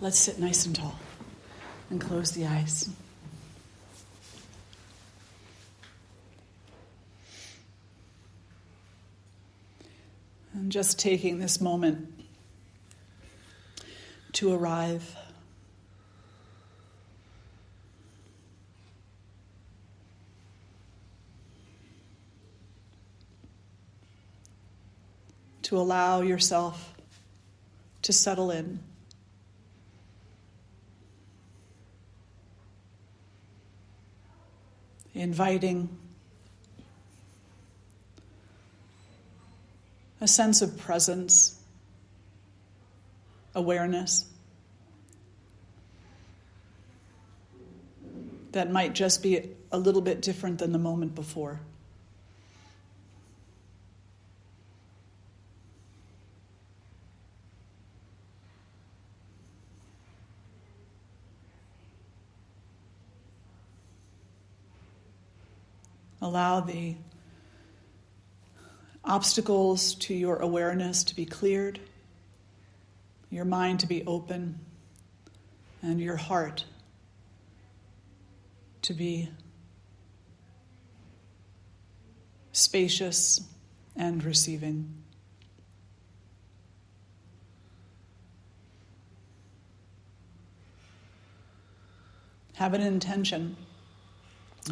Let's sit nice and tall and close the eyes. And just taking this moment to arrive. To allow yourself to settle in. Inviting a sense of presence, awareness that might just be a little bit different than the moment before. Allow the obstacles to your awareness to be cleared, your mind to be open, and your heart to be spacious and receiving. Have an intention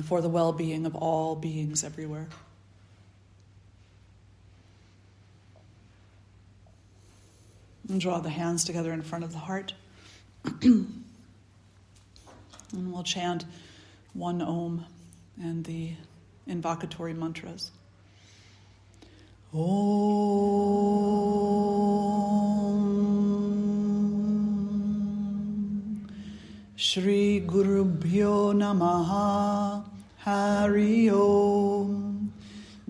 for the well-being of all beings everywhere. And draw the hands together in front of the heart. And we'll chant one Om and the invocatory mantras. Om Shri Guru Bhyo Namaha Hari Om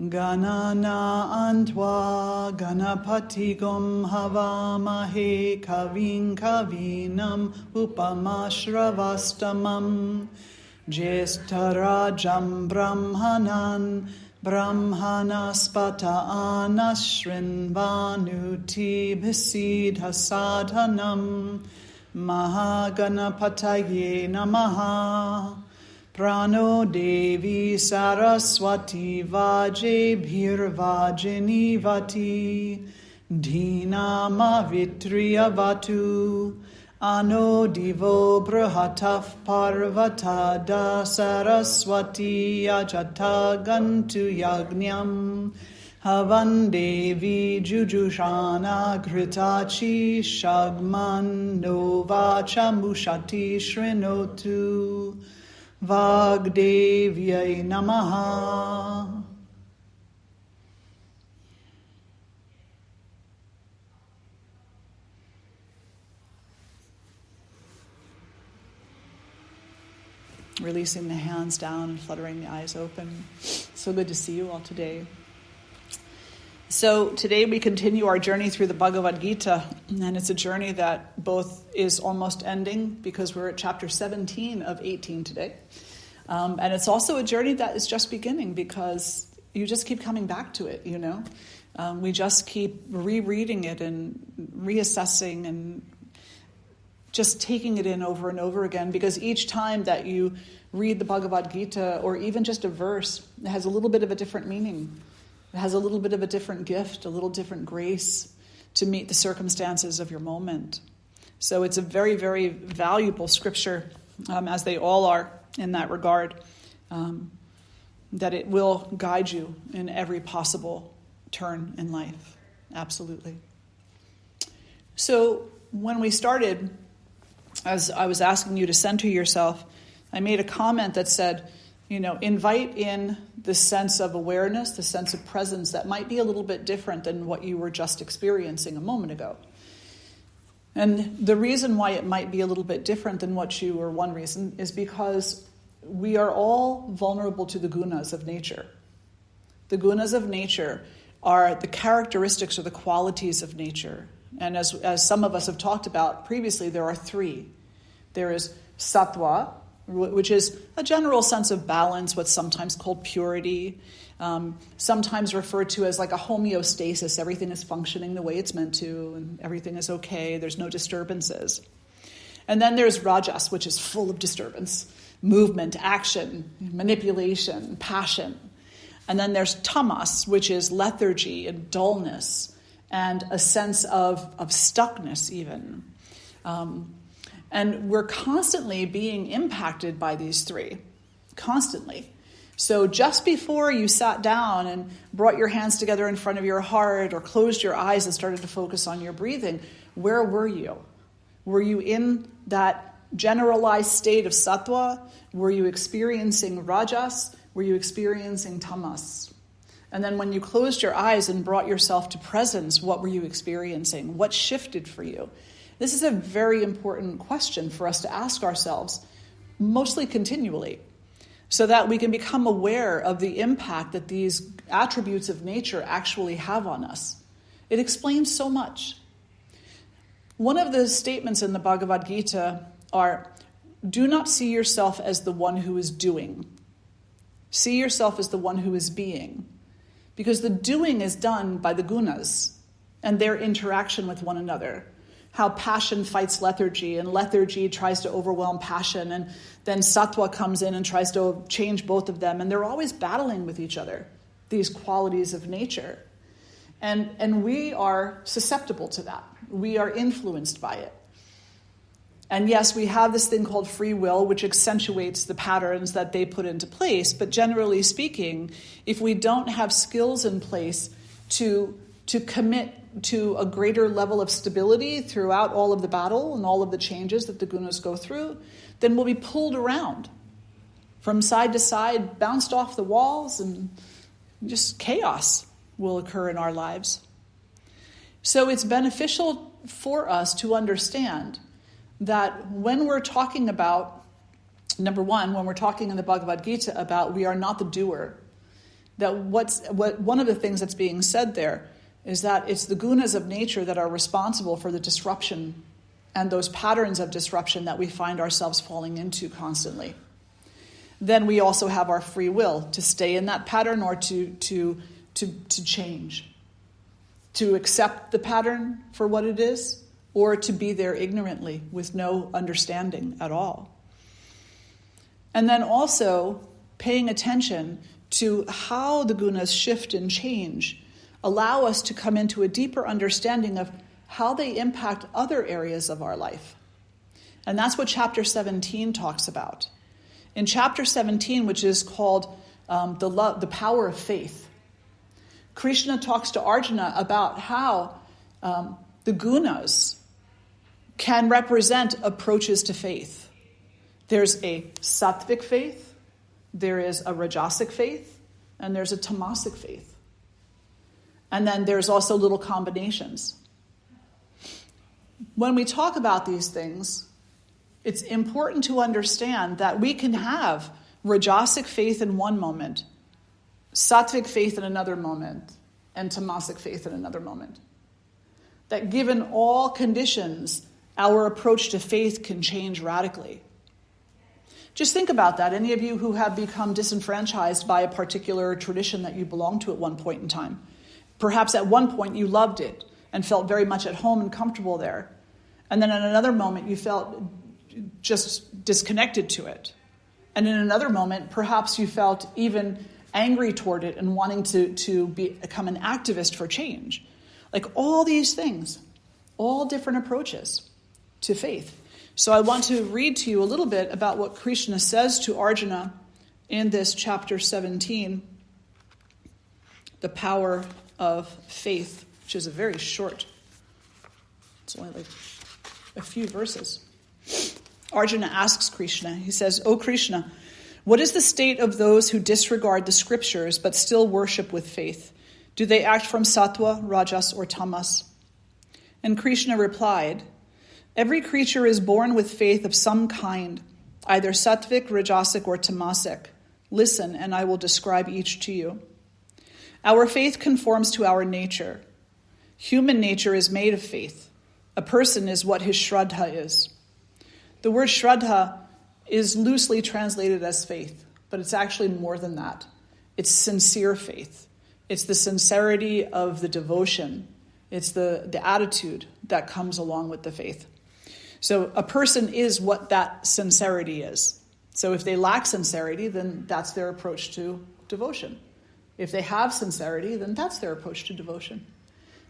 Ganana Antva Ganapatigam Havamahe Kavin Kavinam Upamashravastamam Jeshtarajam Brahmanan Brahmanaspata Anashrinvanuti Bhisidha Sadhanam Mahaganapataye Namaha Prano Devi Saraswati Vajebhir Vajinivati Dhinama Vitriyavatu Ano Divo Brahataf Parvatada Saraswati Ajata Gantu Yagnyam Havan Devi Jujushana Gritachi Shagman Novacha Mushati Shrinotu Vagdevyai Namaha. Releasing the hands down and fluttering the eyes open. So good to see you all today. So today we continue our journey through the Bhagavad Gita, and it's a journey that both is almost ending because we're at chapter 17 of 18 today. And it's also a journey that is just beginning because you just keep coming back to it, you know. We just keep rereading it and reassessing and just taking it in over and over again, because each time that you read the Bhagavad Gita, or even just a verse, it has a little bit of a different meaning. It has a little bit of a different gift, a little different grace to meet the circumstances of your moment. So it's a very, very valuable scripture, as they all are in that regard, that it will guide you in every possible turn in life. Absolutely. So when we started, as I was asking you to center yourself, I made a comment that said, you know, invite in the sense of awareness, the sense of presence that might be a little bit different than what you were just experiencing a moment ago. And the reason why it might be a little bit different than what you were, one reason, is because we are all vulnerable to the gunas of nature. The gunas of nature are the characteristics or the qualities of nature. And as some of us have talked about previously, there are three. There is sattva, which is a general sense of balance, what's sometimes called purity, sometimes referred to as like a homeostasis. Everything is functioning the way it's meant to, and everything is okay. There's no disturbances. And then there's rajas, which is full of disturbance, movement, action, manipulation, passion. And then there's tamas, which is lethargy and dullness and a sense of stuckness even. And we're constantly being impacted by these three, constantly. So just before you sat down and brought your hands together in front of your heart or closed your eyes and started to focus on your breathing, where were you? Were you in that generalized state of sattva? Were you experiencing rajas? Were you experiencing tamas? And then when you closed your eyes and brought yourself to presence, what were you experiencing? What shifted for you? This is a very important question for us to ask ourselves, mostly continually, so that we can become aware of the impact that these attributes of nature actually have on us. It explains so much. One of the statements in the Bhagavad Gita are, do not see yourself as the one who is doing. See yourself as the one who is being. Because the doing is done by the gunas and their interaction with one another. How passion fights lethargy, and lethargy tries to overwhelm passion, and then sattva comes in and tries to change both of them, and they're always battling with each other, these qualities of nature. And we are susceptible to that. We are influenced by it. And yes, we have this thing called free will, which accentuates the patterns that they put into place, but generally speaking, if we don't have skills in place to commit to a greater level of stability throughout all of the battle and all of the changes that the gunas go through, then we'll be pulled around from side to side, bounced off the walls, and just chaos will occur in our lives. So it's beneficial for us to understand that when we're talking about, number one, when we're talking in the Bhagavad Gita about we are not the doer, that one of the things that's being said there is that it's the gunas of nature that are responsible for the disruption and those patterns of disruption that we find ourselves falling into constantly. Then we also have our free will to stay in that pattern or to change, to accept the pattern for what it is, or to be there ignorantly with no understanding at all. And then also paying attention to how the gunas shift and change allow us to come into a deeper understanding of how they impact other areas of our life. And that's what chapter 17 talks about. In chapter 17, which is called the power of faith, Krishna talks to Arjuna about how the gunas can represent approaches to faith. There's a sattvic faith, there is a rajasic faith, and there's a tamasic faith. And then there's also little combinations. When we talk about these things, it's important to understand that we can have rajasic faith in one moment, sattvic faith in another moment, and tamasic faith in another moment. That given all conditions, our approach to faith can change radically. Just think about that. Any of you who have become disenfranchised by a particular tradition that you belonged to at one point in time, perhaps at one point you loved it and felt very much at home and comfortable there. And then in another moment you felt just disconnected to it. And in another moment, perhaps you felt even angry toward it and wanting to become an activist for change. Like all these things, all different approaches to faith. So I want to read to you a little bit about what Krishna says to Arjuna in this chapter 17, the power of faith, which is a very short, it's only like a few verses. Arjuna asks Krishna, he says, "O Krishna, what is the state of those who disregard the scriptures but still worship with faith? Do they act from sattva, rajas, or tamas?" And Krishna replied, "Every creature is born with faith of some kind, either sattvic, rajasic, or tamasic. Listen, and I will describe each to you. Our faith conforms to our nature. Human nature is made of faith. A person is what his Shraddha is." The word Shraddha is loosely translated as faith, but it's actually more than that. It's sincere faith. It's the sincerity of the devotion. It's the attitude that comes along with the faith. So a person is what that sincerity is. So if they lack sincerity, then that's their approach to devotion. If they have sincerity, then that's their approach to devotion.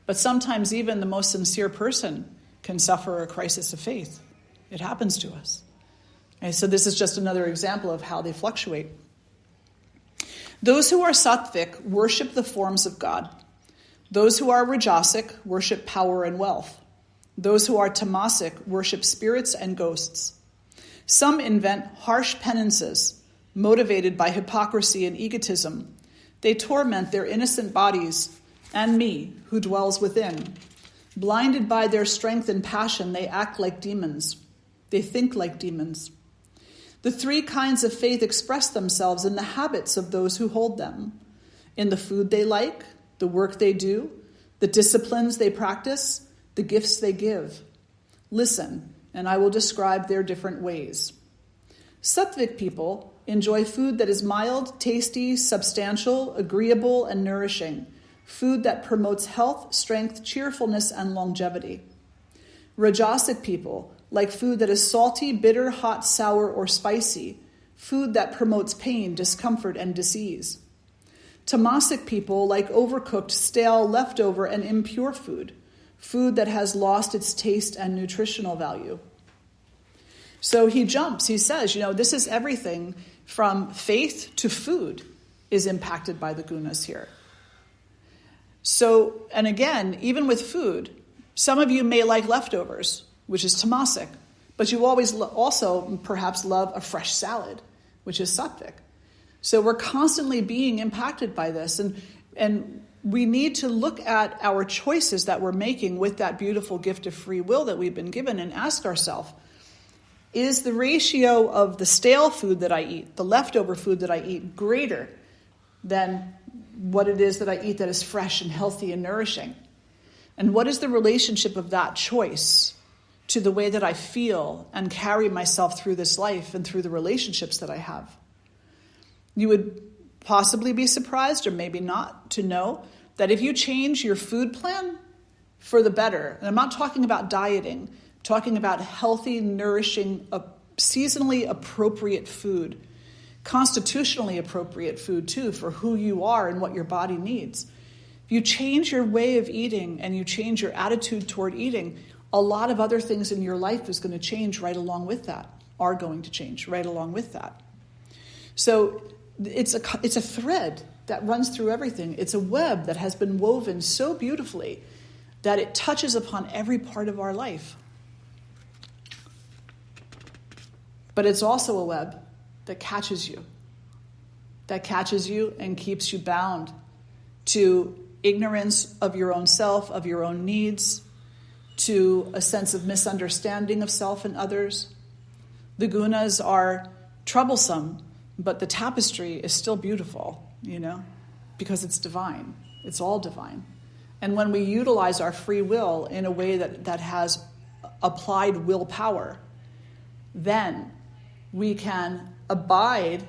But sometimes even the most sincere person can suffer a crisis of faith. It happens to us. And so this is just another example of how they fluctuate. Those who are sattvic worship the forms of God. Those who are rajasic worship power and wealth. Those who are tamasic worship spirits and ghosts. Some invent harsh penances, motivated by hypocrisy and egotism. They torment their innocent bodies and me, who dwells within. Blinded by their strength and passion, they act like demons. They think like demons. The three kinds of faith express themselves in the habits of those who hold them, in the food they like, the work they do, the disciplines they practice, the gifts they give. Listen, and I will describe their different ways. Sattvic people enjoy food that is mild, tasty, substantial, agreeable, and nourishing. Food that promotes health, strength, cheerfulness, and longevity. Rajasic people like food that is salty, bitter, hot, sour, or spicy. Food that promotes pain, discomfort, and disease. Tamasic people like overcooked, stale, leftover, and impure food. Food that has lost its taste and nutritional value. So he says, this is everything from faith to food is impacted by the gunas here. So, and again, even with food, some of you may like leftovers, which is tamasic, but you always also perhaps love a fresh salad, which is sattvic. So we're constantly being impacted by this, and we need to look at our choices that we're making with that beautiful gift of free will that we've been given and ask ourselves, is the ratio of the stale food that I eat, the leftover food that I eat, greater than what it is that I eat that is fresh and healthy and nourishing? And what is the relationship of that choice to the way that I feel and carry myself through this life and through the relationships that I have? You would possibly be surprised, or maybe not, to know that if you change your food plan for the better, and I'm not talking about dieting, I'm talking about healthy, nourishing, seasonally appropriate food, constitutionally appropriate food too, for who you are and what your body needs. If you change your way of eating and you change your attitude toward eating, a lot of other things in your life is going to change right along with that, are going to change right along with that. So it's a thread that runs through everything. It's a web that has been woven so beautifully that it touches upon every part of our life. But it's also a web that catches you and keeps you bound to ignorance of your own self, of your own needs, to a sense of misunderstanding of self and others. The gunas are troublesome, but the tapestry is still beautiful, because it's divine. It's all divine. And when we utilize our free will in a way that has applied willpower, then we can abide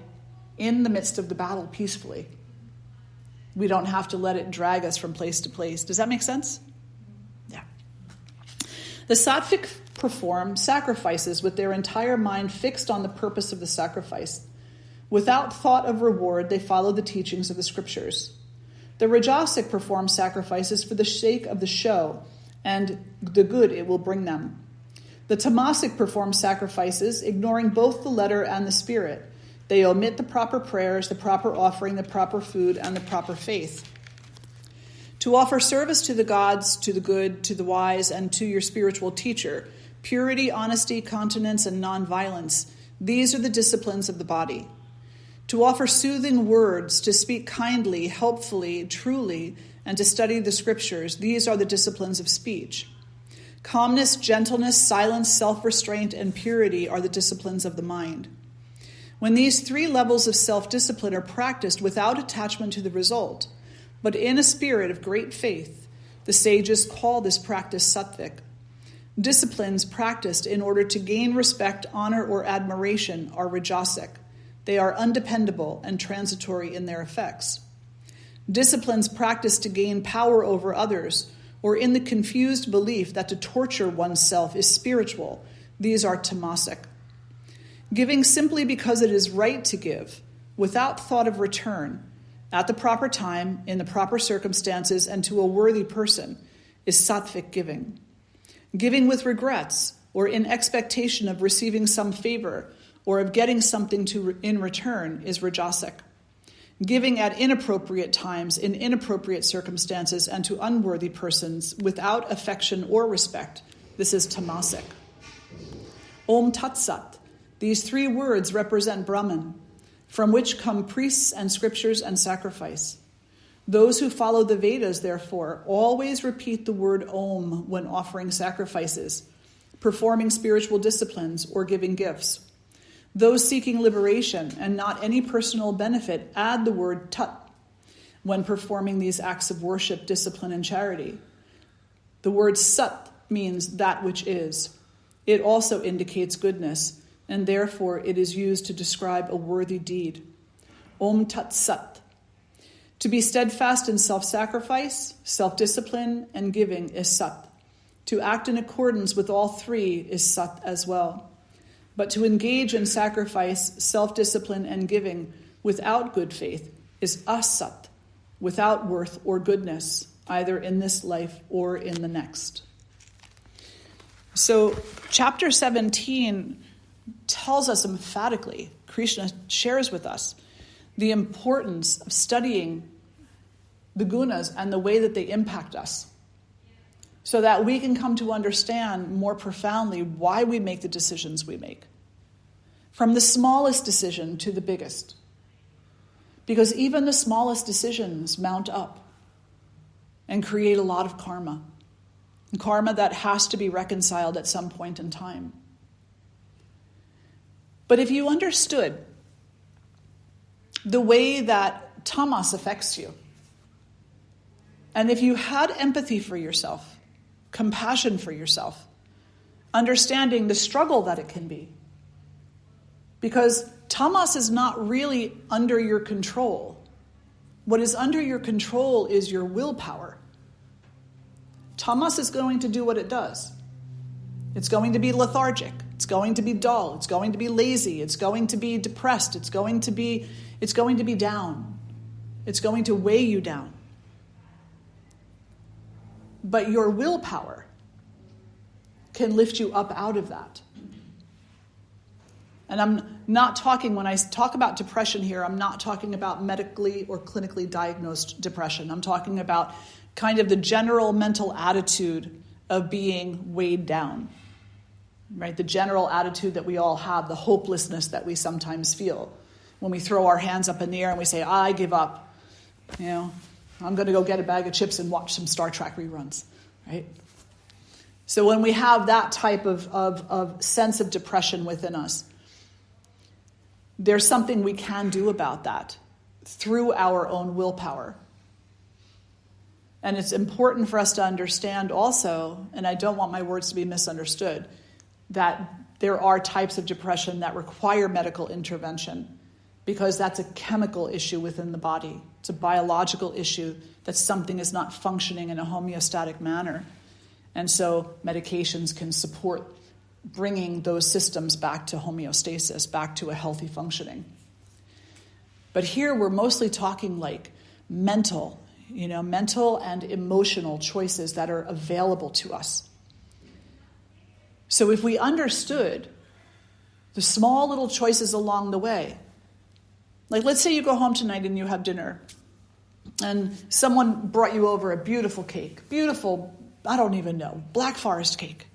in the midst of the battle peacefully. We don't have to let it drag us from place to place. Does that make sense? Yeah. The sattvic perform sacrifices with their entire mind fixed on the purpose of the sacrifice. Without thought of reward, they follow the teachings of the scriptures. The rajasic perform sacrifices for the sake of the show and the good it will bring them. The tamasic perform sacrifices, ignoring both the letter and the spirit. They omit the proper prayers, the proper offering, the proper food, and the proper faith. To offer service to the gods, to the good, to the wise, and to your spiritual teacher, purity, honesty, continence, and nonviolence, these are the disciplines of the body. To offer soothing words, to speak kindly, helpfully, truly, and to study the scriptures, these are the disciplines of speech. Calmness, gentleness, silence, self-restraint, and purity are the disciplines of the mind. When these three levels of self-discipline are practiced without attachment to the result, but in a spirit of great faith, the sages call this practice sattvic. Disciplines practiced in order to gain respect, honor, or admiration are rajasic. They are undependable and transitory in their effects. Disciplines practiced to gain power over others, or in the confused belief that to torture oneself is spiritual, These are tamasic. Giving simply because it is right to give, without thought of return, at the proper time, in the proper circumstances, and to a worthy person, is sattvic giving. Giving with regrets, or in expectation of receiving some favor, or of getting something in return, is rajasic. Giving at inappropriate times, in inappropriate circumstances, and to unworthy persons, without affection or respect, this is tamasic. Om Tat Sat. These three words represent Brahman, from which come priests and scriptures and sacrifice. Those who follow the Vedas, therefore, always repeat the word Om when offering sacrifices, performing spiritual disciplines, or giving gifts. Those seeking liberation and not any personal benefit add the word Tat when performing these acts of worship, discipline, and charity. The word Sat means that which is. It also indicates goodness, and therefore it is used to describe a worthy deed. Om Tat Sat. To be steadfast in self-sacrifice, self-discipline, and giving is Sat. To act in accordance with all three is Sat as well. But to engage in sacrifice, self-discipline, and giving without good faith is asat, without worth or goodness, either in this life or in the next. So chapter 17 tells us emphatically, Krishna shares with us, the importance of studying the gunas and the way that they impact us, so that we can come to understand more profoundly why we make the decisions we make. From the smallest decision to the biggest. Because even the smallest decisions mount up and create a lot of karma. And karma that has to be reconciled at some point in time. But if you understood the way that tamas affects you, and if you had empathy for yourself, compassion for yourself, understanding the struggle that it can be. Because tamas is not really under your control. What is under your control is your willpower. Tamas is going to do what it does. It's going to be lethargic. It's going to be dull. It's going to be lazy. It's going to be depressed. It's going to be down. It's going to weigh you down. But your willpower can lift you up out of that. And I'm not talking, when I talk about depression here, I'm not talking about medically or clinically diagnosed depression. I'm talking about kind of the general mental attitude of being weighed down, right? The general attitude that we all have, the hopelessness that we sometimes feel when we throw our hands up in the air and we say, I give up, I'm going to go get a bag of chips and watch some Star Trek reruns, right? So when we have that type of sense of depression within us, there's something we can do about that through our own willpower. And it's important for us to understand also, and I don't want my words to be misunderstood, that there are types of depression that require medical intervention, because that's a chemical issue within the body. It's a biological issue that something is not functioning in a homeostatic manner. And so medications can support bringing those systems back to homeostasis, back to a healthy functioning. But here we're mostly talking like mental and emotional choices that are available to us. So if we understood the small little choices along the way, like let's say you go home tonight and you have dinner and someone brought you over a beautiful cake, I don't even know, Black Forest cake.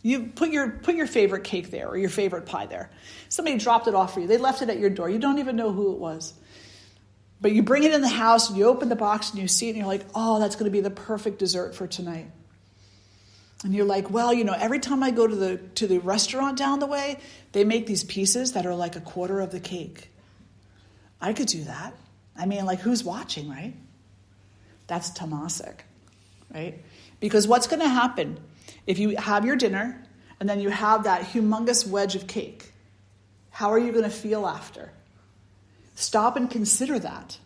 You put your favorite cake there or your favorite pie there. Somebody dropped it off for you. They left it at your door. You don't even know who it was. But you bring it in the house and you open the box and you see it and you're like, oh, that's going to be the perfect dessert for tonight. And you're like, well, every time I go to the restaurant down the way, they make these pieces that are like a quarter of the cake. I could do that. I mean, like, who's watching, right? That's tamasic, right? Because what's going to happen if you have your dinner and then you have that humongous wedge of cake? How are you going to feel after? Stop and consider that.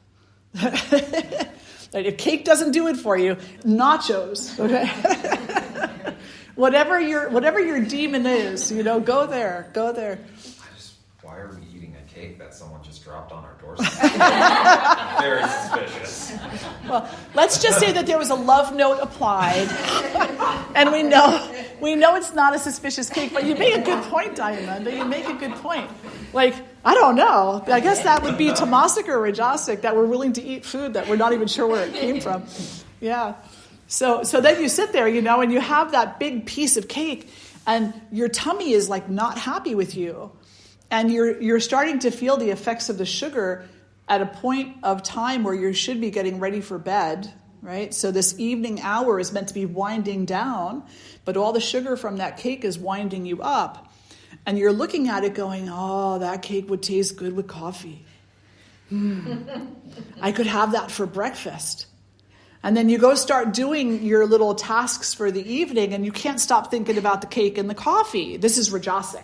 If cake doesn't do it for you, nachos, okay? Whatever your demon is, go there. Why are we eating a cake that someone just dropped on our doorstep? Very suspicious. Well, let's just say that there was a love note applied, and we know it's not a suspicious cake. But you make a good point, Diamond. You make a good point. Like, I don't know. I guess that would be tamasic or rajasic, that we're willing to eat food that we're not even sure where it came from. Yeah. So then you sit there, and you have that big piece of cake, and your tummy is like not happy with you. And you're starting to feel the effects of the sugar at a point of time where you should be getting ready for bed, right? So this evening hour is meant to be winding down, but all the sugar from that cake is winding you up. And you're looking at it going, oh, that cake would taste good with coffee. I could have that for breakfast. And then you go start doing your little tasks for the evening, and you can't stop thinking about the cake and the coffee. This is rajasic.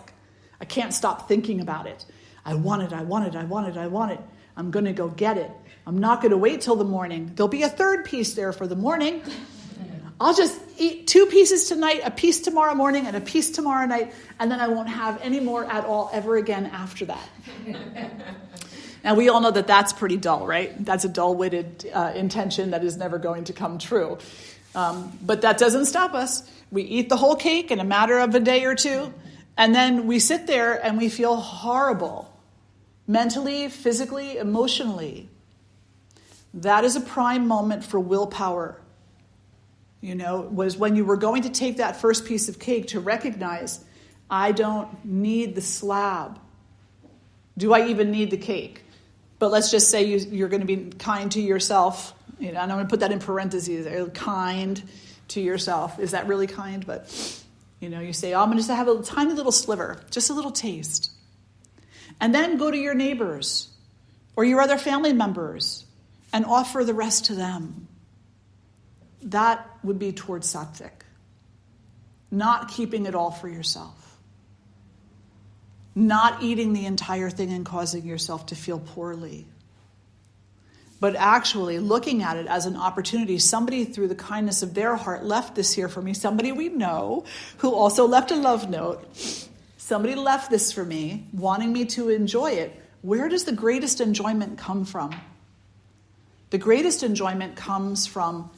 I can't stop thinking about it. I want it. I'm going to go get it. I'm not going to wait till the morning. There'll be a third piece there for the morning. I'll just eat 2 pieces tonight, a piece tomorrow morning, and a piece tomorrow night, and then I won't have any more at all ever again after that. And we all know that that's pretty dull, right? That's a dull-witted intention that is never going to come true. But that doesn't stop us. We eat the whole cake in a matter of a day or two, and then we sit there and we feel horrible, mentally, physically, emotionally. That is a prime moment for willpower. Was when you were going to take that first piece of cake to recognize, I don't need the slab. Do I even need the cake? But let's just say you're going to be kind to yourself. And I'm going to put that in parentheses. Kind to yourself. Is that really kind? But, you say, I'm going to just have a tiny little sliver, just a little taste. And then go to your neighbors or your other family members and offer the rest to them. That would be towards sattvic. Not keeping it all for yourself. Not eating the entire thing and causing yourself to feel poorly. But actually looking at it as an opportunity. Somebody, through the kindness of their heart, left this here for me. Somebody we know who also left a love note. Somebody left this for me, wanting me to enjoy it. Where does the greatest enjoyment come from? The greatest enjoyment comes from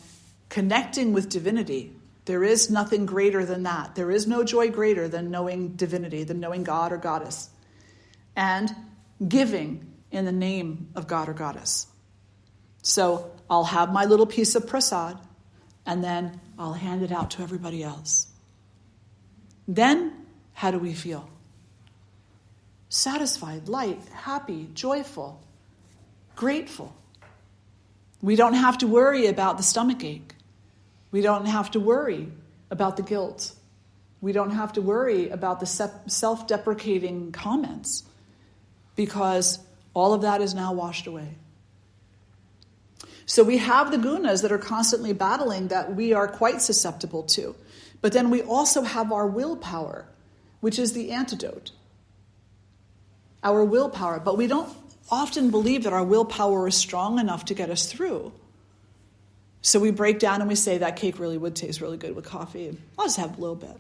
connecting with divinity. There is nothing greater than that. There is no joy greater than knowing divinity, than knowing God or goddess. And giving in the name of God or goddess. So I'll have my little piece of prasad, and then I'll hand it out to everybody else. Then, how do we feel? Satisfied, light, happy, joyful, grateful. We don't have to worry about the stomach ache. We don't have to worry about the guilt. We don't have to worry about the self-deprecating comments, because all of that is now washed away. So we have the gunas that are constantly battling that we are quite susceptible to. But then we also have our willpower, which is the antidote. Our willpower. But we don't often believe that our willpower is strong enough to get us through. So we break down and we say that cake really would taste really good with coffee. I'll just have a little bit.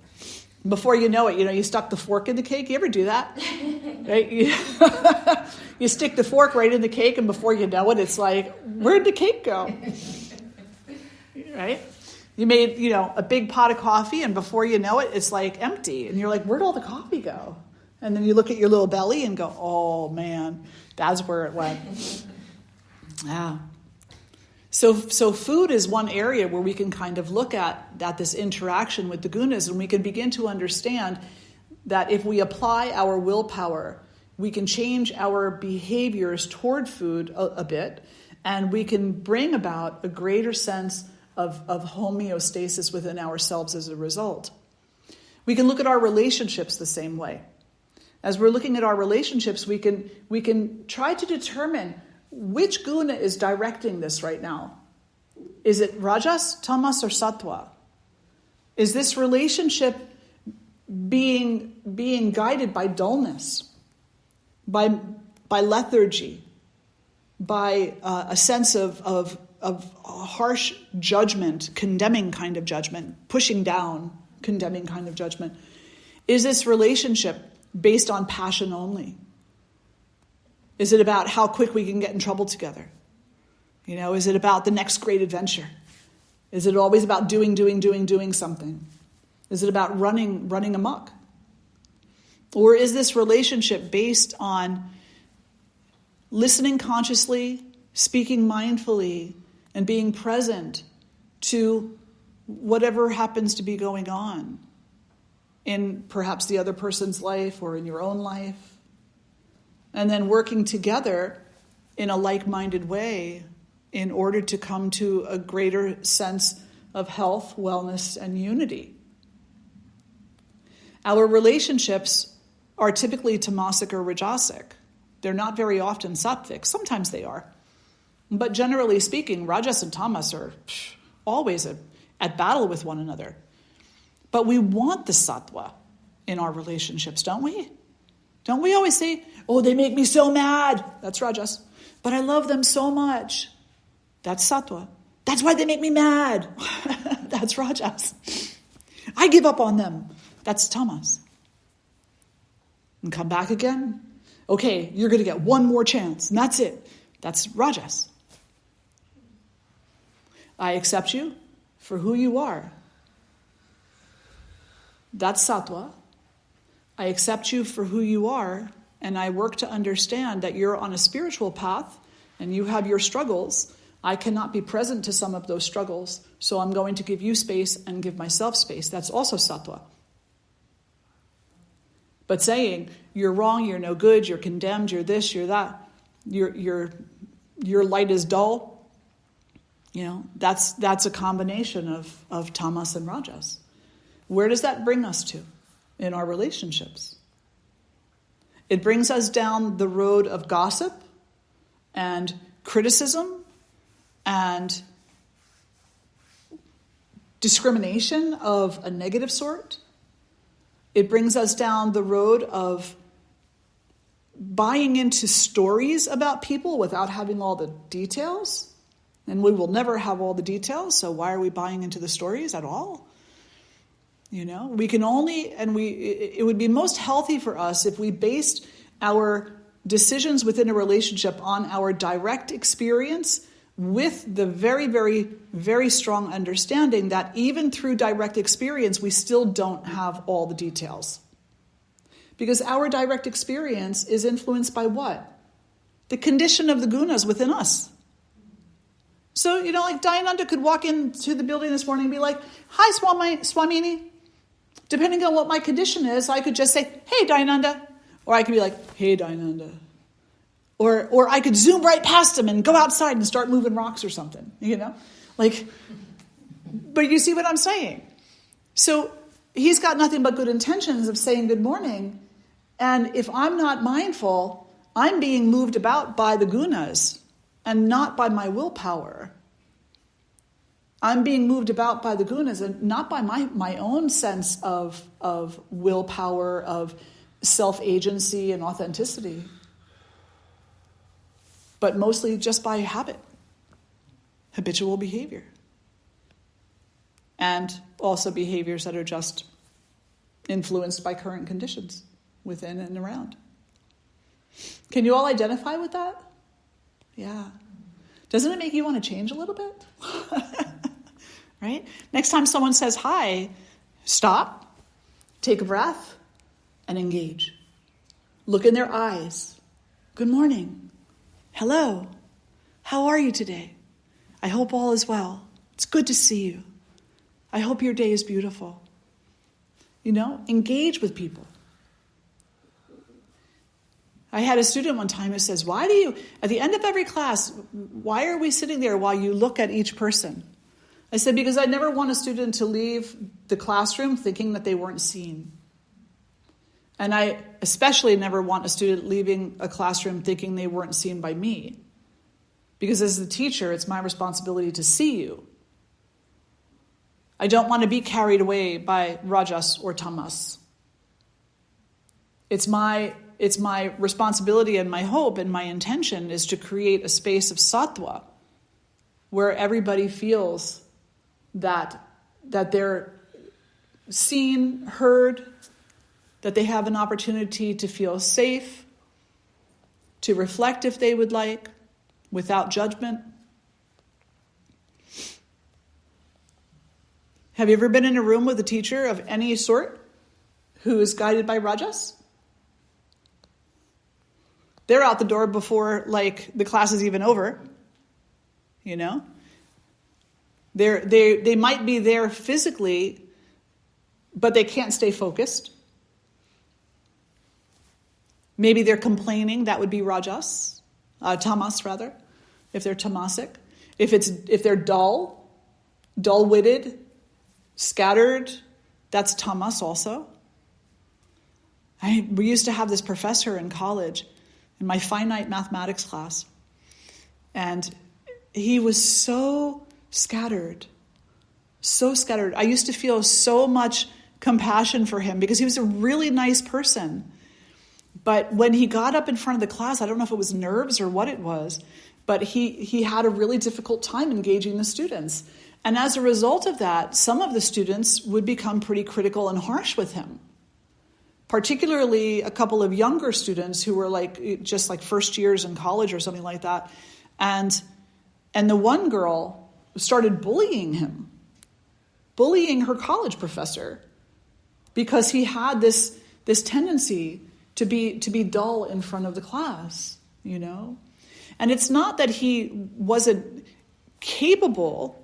Before you know it, you stuck the fork in the cake. You ever do that? Right? You stick the fork right in the cake, and before you know it, it's like, where'd the cake go? Right? You made, a big pot of coffee, and before you know it, it's like empty. And you're like, where'd all the coffee go? And then you look at your little belly and go, oh man, that's where it went. Yeah. So food is one area where we can kind of look at this interaction with the gunas, and we can begin to understand that if we apply our willpower, we can change our behaviors toward food a bit, and we can bring about a greater sense of homeostasis within ourselves as a result. We can look at our relationships the same way. As we're looking at our relationships, we can try to determine which guna is directing this right now. Is it rajas, tamas, or sattva? Is this relationship being guided by dullness, by lethargy, by a sense of harsh judgment, condemning kind of judgment, pushing down, condemning kind of judgment? Is this relationship based on passion only? Is it about how quick we can get in trouble together? Is it about the next great adventure? Is it always about doing something? Is it about running amok? Or is this relationship based on listening consciously, speaking mindfully, and being present to whatever happens to be going on in perhaps the other person's life or in your own life, and then working together in a like-minded way in order to come to a greater sense of health, wellness, and unity? Our relationships are typically tamasic or rajasic. They're not very often sattvic. Sometimes they are. But generally speaking, rajas and tamas are always at battle with one another. But we want the sattva in our relationships, don't we? Don't we always say, oh, they make me so mad? That's rajas. But I love them so much. That's sattva. That's why they make me mad. That's rajas. I give up on them. That's tamas. And come back again. Okay, you're going to get one more chance, and that's it. That's rajas. I accept you for who you are. That's sattva. I accept you for who you are, and I work to understand that you're on a spiritual path, and you have your struggles. I cannot be present to some of those struggles, so I'm going to give you space and give myself space. That's also sattva. But saying, you're wrong, you're no good, you're condemned, you're this, you're that, your light is dull, that's a combination of tamas and rajas. Where does that bring us to in our relationships? It brings us down the road of gossip and criticism and discrimination of a negative sort. It brings us down the road of buying into stories about people without having all the details. And we will never have all the details, so why are we buying into the stories at all? We can only, it would be most healthy for us if we based our decisions within a relationship on our direct experience with the very, very, very strong understanding that even through direct experience, we still don't have all the details. Because our direct experience is influenced by what? The condition of the gunas within us. So, like Dayananda could walk into the building this morning and be like, hi, Swamini. Depending on what my condition is, I could just say, hey, Dayananda. Or I could be like, hey, Dayananda. Or I could zoom right past him and go outside and start moving rocks or something, But you see what I'm saying? So he's got nothing but good intentions of saying good morning. And if I'm not mindful, I'm being moved about by the gunas and not by my willpower. I'm being moved about by the gunas and not by my own sense of willpower, of self-agency and authenticity. But mostly just by habit, habitual behavior. And also behaviors that are just influenced by current conditions within and around. Can you all identify with that? Yeah. Doesn't it make you want to change a little bit? Right? Next time someone says hi, stop, take a breath, and engage. Look in their eyes. Good morning. Hello, how are you today? I hope all is well. It's good to see you. I hope your day is beautiful. Engage with people. I had a student one time who says, at the end of every class, why are we sitting there while you look at each person? I said, because I never want a student to leave the classroom thinking that they weren't seen. And I especially never want a student leaving a classroom thinking they weren't seen by me. Because as the teacher, it's my responsibility to see you. I don't want to be carried away by rajas or tamas. It's my responsibility and my hope and my intention is to create a space of sattva where everybody feels that they're seen, heard, that they have an opportunity to feel safe, to reflect if they would like, without judgment. Have you ever been in a room with a teacher of any sort who is guided by rajas? They're out the door before the class is even over. You know? They might be there physically, but they can't stay focused. Maybe they're complaining, that would be rajas, tamas rather, if they're tamasic. If they're dull-witted, scattered, that's tamas also. We used to have this professor in college, in my finite mathematics class, and he was so scattered. I used to feel so much compassion for him because he was a really nice person. But when he got up in front of the class, I don't know if it was nerves or what it was, but he had a really difficult time engaging the students. And as a result of that, some of the students would become pretty critical and harsh with him. Particularly a couple of younger students who were just first years in college or something like that. And the one girl started bullying him, bullying her college professor, because he had this tendency to be dull in front of the class, you know? And it's not that he wasn't capable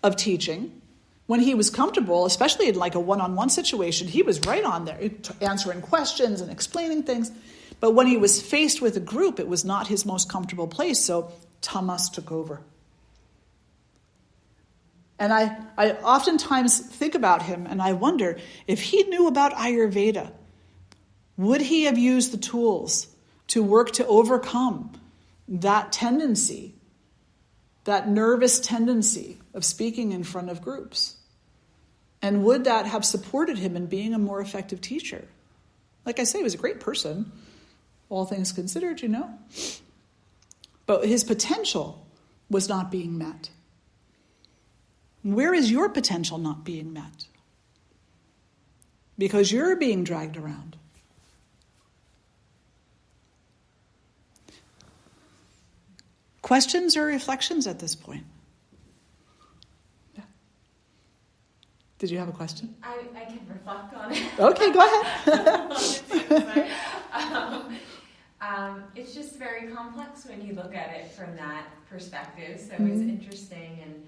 of teaching. When he was comfortable, especially in a one-on-one situation, he was right on there, answering questions and explaining things. But when he was faced with a group, it was not his most comfortable place, so tamas took over. And I oftentimes think about him, and I wonder, if he knew about Ayurveda, would he have used the tools to work to overcome that tendency, that nervous tendency of speaking in front of groups? And would that have supported him in being a more effective teacher? Like I say, he was a great person, all things considered, you know. But his potential was not being met. Where is your potential not being met? Because you're being dragged around. Questions or reflections at this point? Yeah. Did you have a question? I can reflect on it. Okay, go ahead. It's just very complex when you look at it from that perspective. So it's interesting, and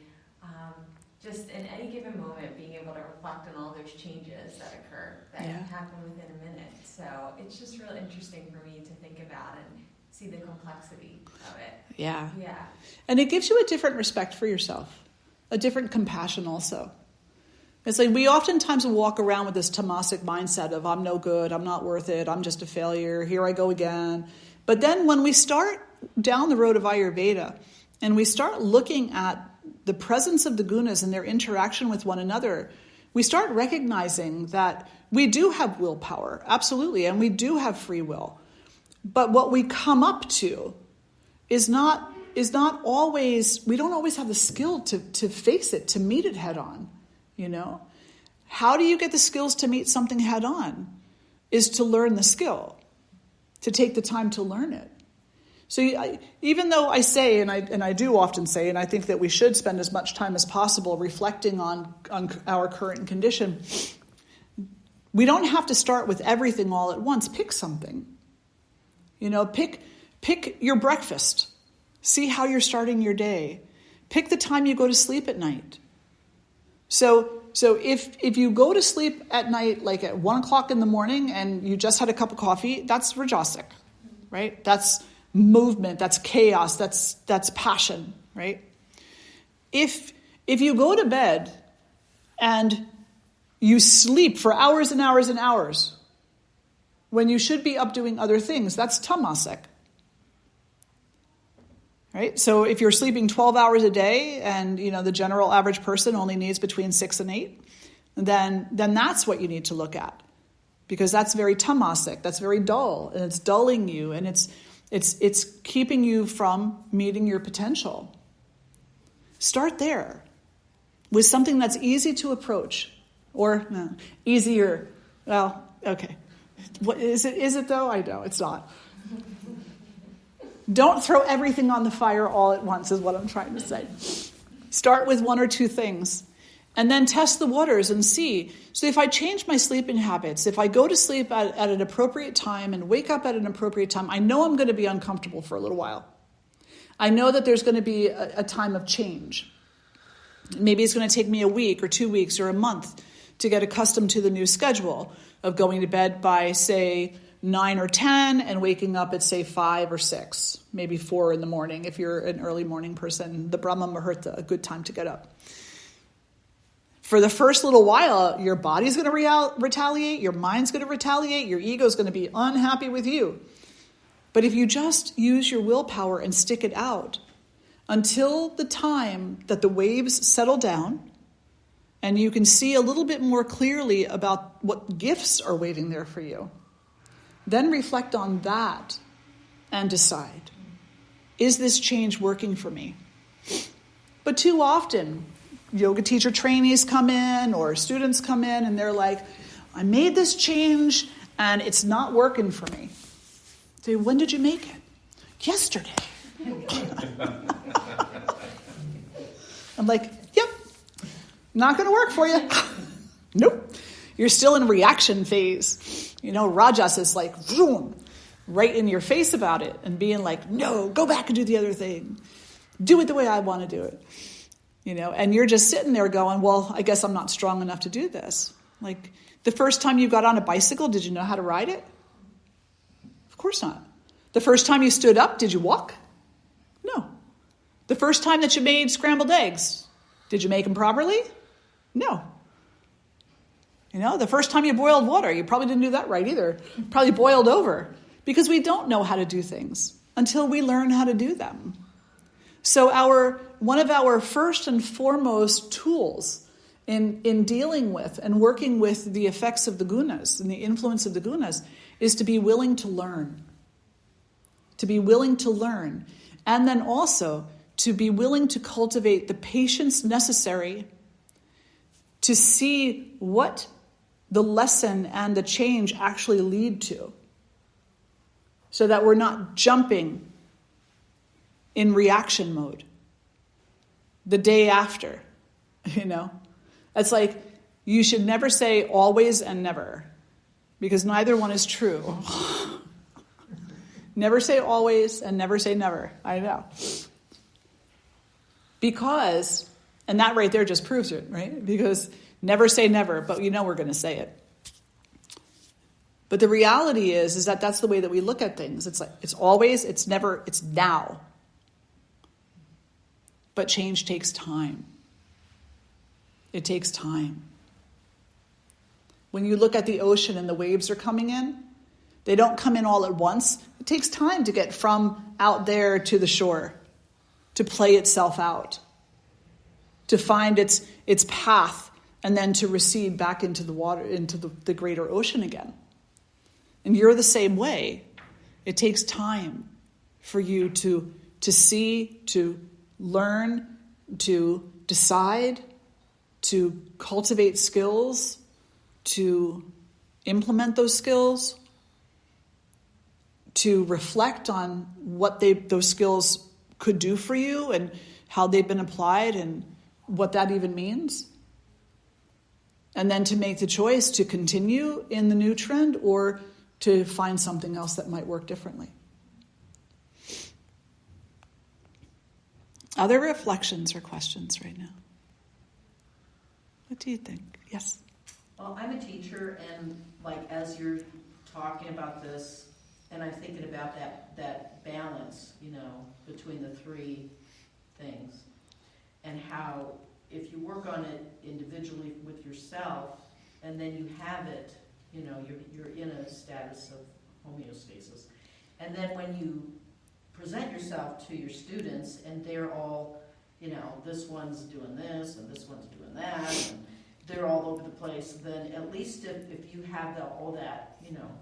just in any given moment, being able to reflect on all those changes that occur that happen within a minute. So it's just really interesting for me to think about and see the complexity of it. Yeah. Yeah. And it gives you a different respect for yourself, a different compassion also. It's we oftentimes walk around with this tamasic mindset of I'm no good, I'm not worth it, I'm just a failure, here I go again. But then when we start down the road of Ayurveda and we start looking at the presence of the gunas and their interaction with one another, we start recognizing that we do have willpower, absolutely, and we do have free will. But what we come up to is not always, we don't always have the skill to face it, to meet it head on, you know? How do you get the skills to meet something head on? Is to learn the skill, to take the time to learn it. So even though I say, and I do often say, and I think that we should spend as much time as possible reflecting on our current condition, we don't have to start with everything all at once. Pick something. You know, pick your breakfast. See how you're starting your day. Pick the time you go to sleep at night. So if you go to sleep at night at 1 o'clock in the morning and you just had a cup of coffee, that's rajasic, right? That's movement, that's chaos, that's passion, right? If you go to bed and you sleep for hours and hours and hours when you should be up doing other things, that's tamasic. Right? So if you're sleeping 12 hours a day and the general average person only needs between 6 and 8, then that's what you need to look at. Because that's very tamasic, that's very dull, and it's dulling you, and it's keeping you from meeting your potential. Start there with something that's easy to approach, Or no, easier. Well, okay. What is it? Is it though? I know it's not. Don't throw everything on the fire all at once is what I'm trying to say. Start with one or two things and then test the waters and see. So if I change my sleeping habits, if I go to sleep at an appropriate time and wake up at an appropriate time, I know I'm going to be uncomfortable for a little while. I know that there's going to be a time of change. Maybe it's going to take me a week or 2 weeks or a month to get accustomed to the new schedule of going to bed by, say, 9 or 10 and waking up at, say, 5 or 6, maybe 4 in the morning. If you're an early morning person, the Brahma Muhurta, a good time to get up. For the first little while, your body's going to retaliate, your mind's going to retaliate, your ego's going to be unhappy with you. But if you just use your willpower and stick it out until the time that the waves settle down and you can see a little bit more clearly about what gifts are waiting there for you, then reflect on that and decide, is this change working for me? But too often, yoga teacher trainees come in or students come in and they're like, I made this change and it's not working for me. Say, when did you make it? Yesterday. I'm like, yep, not going to work for you. Nope. You're still in reaction phase. Rajas is like, vroom, right in your face about it and being like, no, go back and do the other thing. Do it the way I want to do it. And you're just sitting there going, well, I guess I'm not strong enough to do this. Like the first time you got on a bicycle, did you know how to ride it? Of course not. The first time you stood up, did you walk? No. The first time that you made scrambled eggs, did you make them properly? No. The first time you boiled water, you probably didn't do that right either. Probably boiled over. Because we don't know how to do things until we learn how to do them. So one of our first and foremost tools in dealing with and working with the effects of the gunas and the influence of the gunas is to be willing to learn. To be willing to learn. And then also to be willing to cultivate the patience necessary to see what the lesson and the change actually lead to. So that we're not jumping in reaction mode the day after, It's like you should never say always and never, because neither one is true. Never say always and never say never. I know. Because, and that right there just proves it, right? Because never say never, but we're going to say it. But the reality is that that's the way that we look at things. It's like, it's always, it's never, it's now. But change takes time. It takes time. When you look at the ocean and the waves are coming in, they don't come in all at once. It takes time to get from out there to the shore, to play itself out, to find its path, and then to recede back into the water, into the greater ocean again. And you're the same way. It takes time for you to see, to learn, to decide, to cultivate skills, to implement those skills, to reflect on what those skills could do for you and how they've been applied and what that even means. And then to make the choice to continue in the new trend or to find something else that might work differently. Other reflections or questions right now? What do you think? Yes? Well, I'm a teacher, and as you're talking about this, and I'm thinking about that balance, between the three things, and how if you work on it individually with yourself, and then you have it, you're in a status of homeostasis, and then when you present yourself to your students, and they're all, this one's doing this, and this one's doing that, and they're all over the place, then at least if you have all that,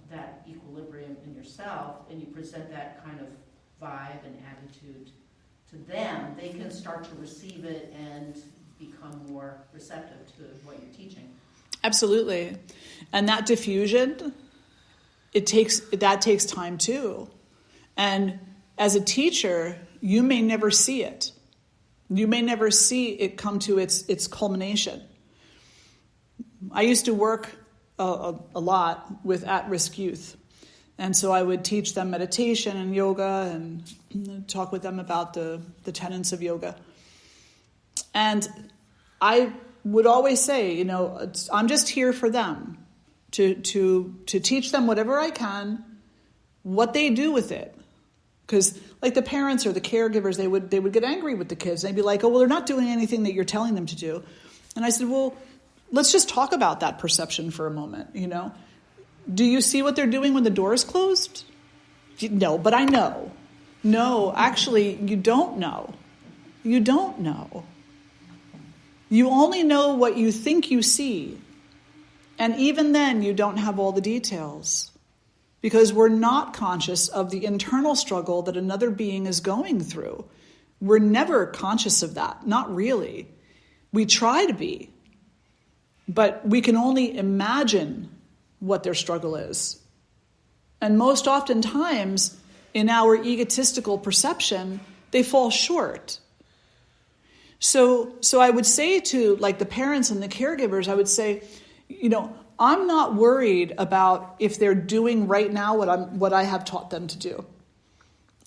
that equilibrium in yourself, and you present that kind of vibe and attitude to them, they can start to receive it and become more receptive to what you're teaching. Absolutely. And that diffusion, that takes time too. And as a teacher, you may never see it. You may never see it come to its culmination. I used to work a lot with at-risk youth. And so I would teach them meditation and yoga and talk with them about the tenets of yoga. And I would always say, I'm just here for them to teach them whatever I can, what they do with it. Because like the parents or the caregivers, they would get angry with the kids. They'd be like, oh, well, they're not doing anything that you're telling them to do. And I said, well, let's just talk about that perception for a moment, Do you see what they're doing when the door is closed? No, but I know. No, actually, you don't know. You don't know. You only know what you think you see. And even then, you don't have all the details. Because we're not conscious of the internal struggle that another being is going through. We're never conscious of that. Not really. We try to be. But we can only imagine what their struggle is. And most oftentimes, in our egotistical perception, they fall short. So I would say to like the parents and the caregivers, I would say, I'm not worried about if they're doing right now what I have taught them to do.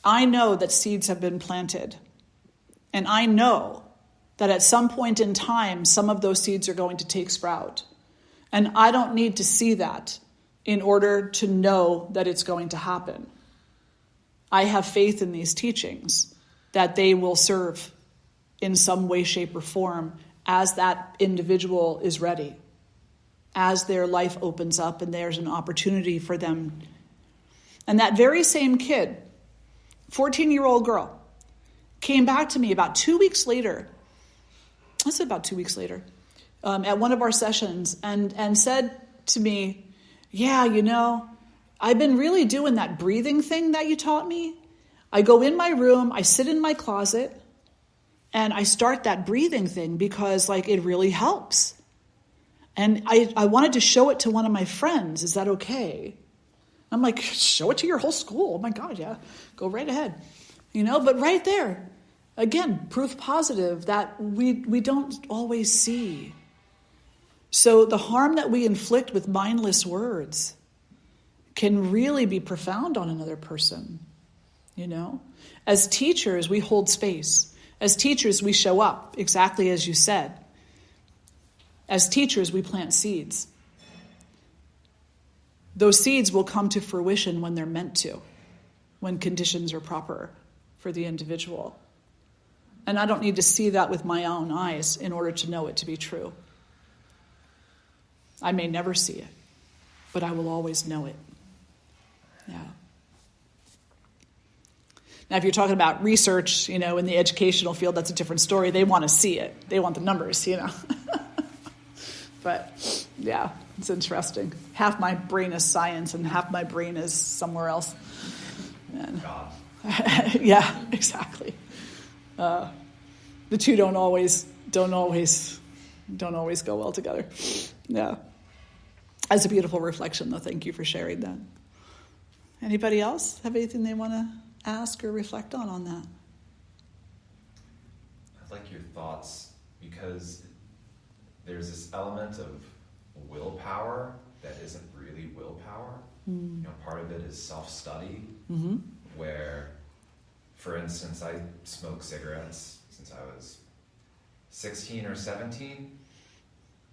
I know that seeds have been planted. And I know that at some point in time, some of those seeds are going to take sprout. And I don't need to see that in order to know that it's going to happen. I have faith in these teachings that they will serve in some way, shape, or form as that individual is ready, as their life opens up and there's an opportunity for them. And that very same kid, 14-year-old girl, came back to me about 2 weeks later, at one of our sessions and said to me, yeah, I've been really doing that breathing thing that you taught me. I go in my room, I sit in my closet, and I start that breathing thing because it really helps. And I wanted to show it to one of my friends. Is that okay? I'm like, show it to your whole school. Oh my God, yeah. Go right ahead. But right there, again, proof positive that we don't always see. So the harm that we inflict with mindless words can really be profound on another person. As teachers, we hold space. As teachers, we show up, exactly as you said. As teachers, we plant seeds. Those seeds will come to fruition when they're meant to, when conditions are proper for the individual. And I don't need to see that with my own eyes in order to know it to be true. I may never see it, but I will always know it. Yeah. Now, if you're talking about research, in the educational field, that's a different story. They want to see it. They want the numbers, But, yeah, it's interesting. Half my brain is science and half my brain is somewhere else. And, God. Yeah, exactly. The two don't always go well together. Yeah. That's a beautiful reflection, though. Thank you for sharing that. Anybody else have anything they want to ask or reflect on that? I'd like your thoughts, because there's this element of willpower that isn't really willpower. Part of it is self-study, where, for instance, I smoked cigarettes since I was 16 or 17.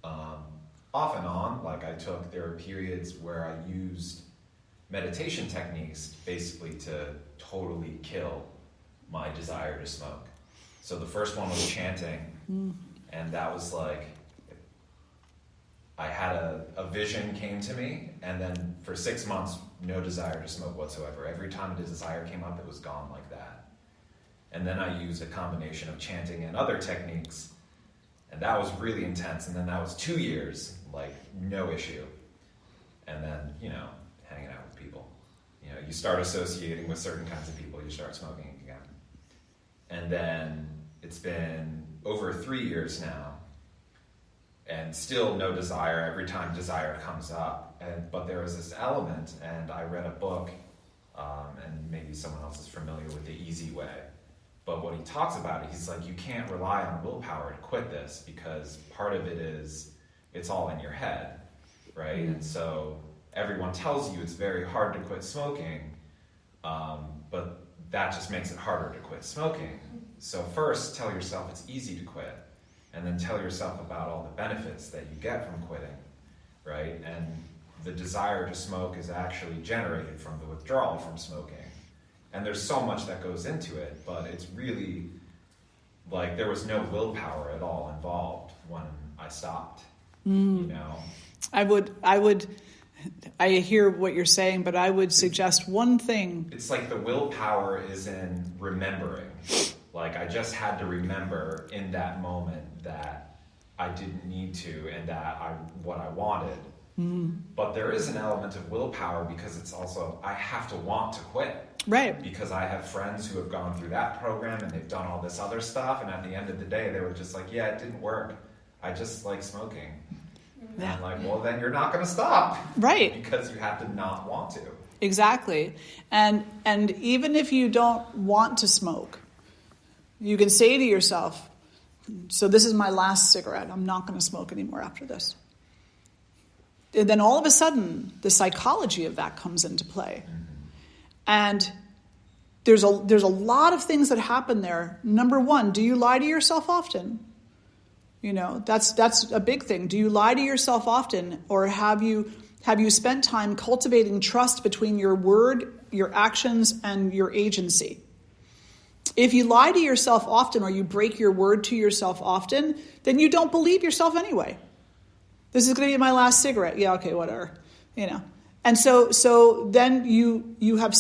Off and on, there were periods where I used meditation techniques basically to totally kill my desire to smoke. So the first one was chanting, and that was I had a vision came to me, and then for 6 months, no desire to smoke whatsoever. Every time the desire came up, it was gone like that. And then I used a combination of chanting and other techniques, and that was really intense. And then that was 2 years, no issue. And then, hanging out with people. You start associating with certain kinds of people, you start smoking again. And then it's been over 3 years now, and still no desire every time desire comes up. But there was this element, and I read a book, and maybe someone else is familiar with The Easy Way. But what he talks about, he's like, you can't rely on willpower to quit this, because part of it is it's all in your head, right? And so everyone tells you it's very hard to quit smoking, but that just makes it harder to quit smoking. So first, tell yourself it's easy to quit, and then tell yourself about all the benefits that you get from quitting, right? And the desire to smoke is actually generated from the withdrawal from smoking. And there's so much that goes into it, but it's really like there was no willpower at all involved when I stopped, you know? I hear what you're saying, but I would suggest one thing. It's like the willpower is in remembering. Like I just had to remember in that moment that I didn't need to, and that what I wanted. But there is an element of willpower, because it's also, I have to want to quit. Right. Because I have friends who have gone through that program and they've done all this other stuff, and at the end of the day, they were just like, yeah, it didn't work. I just like smoking. And I'm like, well, then you're not going to stop. Right. Because you have to not want to. Exactly. And even if you don't want to smoke, you can say to yourself, so this is my last cigarette. I'm not going to smoke anymore after this. And then all of a sudden, the psychology of that comes into play. And there's a lot of things that happen there. Number one, do you lie to yourself often? You know, that's a big thing. Do you lie to yourself often, or have you spent time cultivating trust between your word, your actions, and your agency? If you lie to yourself often, or you break your word to yourself often, then you don't believe yourself anyway. This is going to be my last cigarette. Yeah, okay, whatever. You know. And so then you have,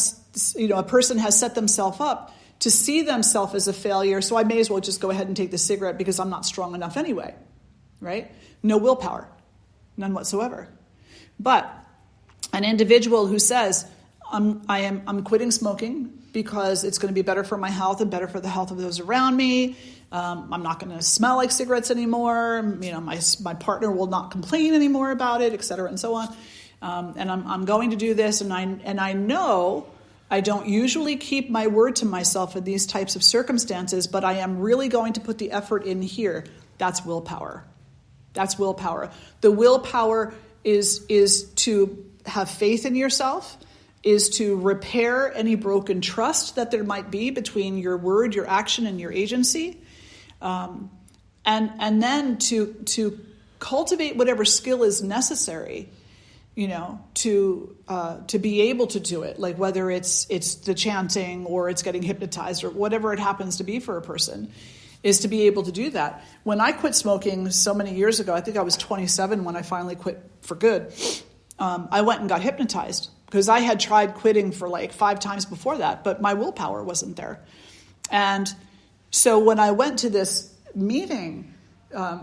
you know, a person has set themselves up to see themselves as a failure, so I may as well just go ahead and take the cigarette because I'm not strong enough anyway, right? No willpower, none whatsoever. But an individual who says, I'm quitting smoking because it's going to be better for my health and better for the health of those around me. I'm not going to smell like cigarettes anymore. You know, my partner will not complain anymore about it, et cetera, and so on. And I'm going to do this, and I know I don't usually keep my word to myself in these types of circumstances, but I am really going to put the effort in here. That's willpower. That's willpower. The willpower is to have faith in yourself, is to repair any broken trust that there might be between your word, your action, and your agency, and then to cultivate whatever skill is necessary, you know, to be able to do it, like whether it's the chanting or it's getting hypnotized or whatever it happens to be for a person, is to be able to do that. When I quit smoking so many years ago, I think I was 27 when I finally quit for good, I went and got hypnotized because I had tried quitting for like 5 times before that, but my willpower wasn't there. And so when I went to this meeting, I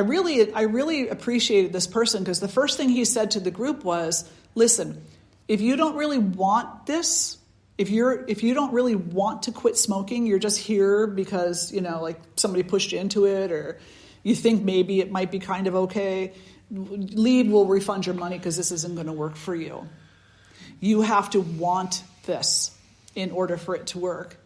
really appreciated this person, because the first thing he said to the group was, listen, if you don't really want this, if you don't really want to quit smoking, you're just here because, you know, like somebody pushed you into it, or you think maybe it might be kind of okay, leave, we'll refund your money because this isn't going to work for you. You have to want this in order for it to work.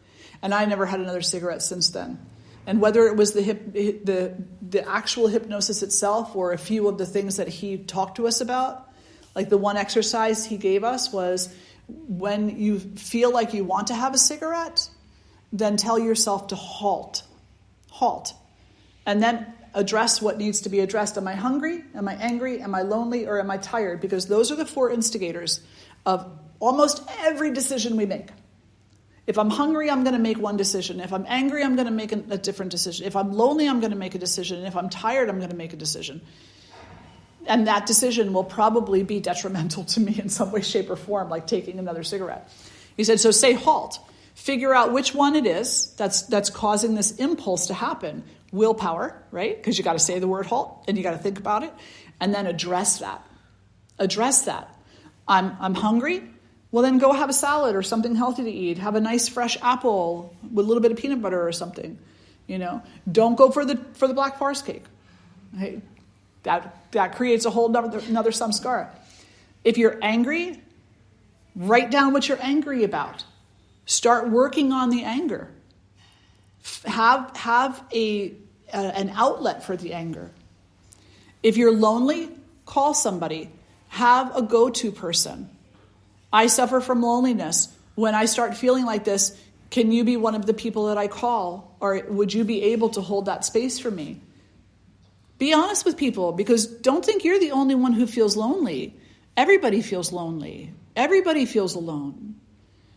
And I never had another cigarette since then. And whether it was the actual hypnosis itself or a few of the things that he talked to us about, like the one exercise he gave us was, when you feel like you want to have a cigarette, then tell yourself to halt. Halt. And then address what needs to be addressed. Am I hungry? Am I angry? Am I lonely? Or am I tired? Because those are the 4 instigators of almost every decision we make. If I'm hungry, I'm going to make one decision. If I'm angry, I'm going to make a different decision. If I'm lonely, I'm going to make a decision. And if I'm tired, I'm going to make a decision. And that decision will probably be detrimental to me in some way, shape, or form, like taking another cigarette. He said, so say halt. Figure out which one it is that's causing this impulse to happen. Willpower, right? Because you got to say the word halt, and you got to think about it. And then address that. Address that. I'm hungry. Well, then go have a salad or something healthy to eat. Have a nice fresh apple with a little bit of peanut butter or something. You know, don't go for the Black Forest cake. Hey, that creates a whole another samskara. If you're angry, write down what you're angry about. Start working on the anger. Have an outlet for the anger. If you're lonely, call somebody. Have a go-to person. I suffer from loneliness. When I start feeling like this, can you be one of the people that I call? Or would you be able to hold that space for me? Be honest with people, because don't think you're the only one who feels lonely. Everybody feels lonely. Everybody feels alone.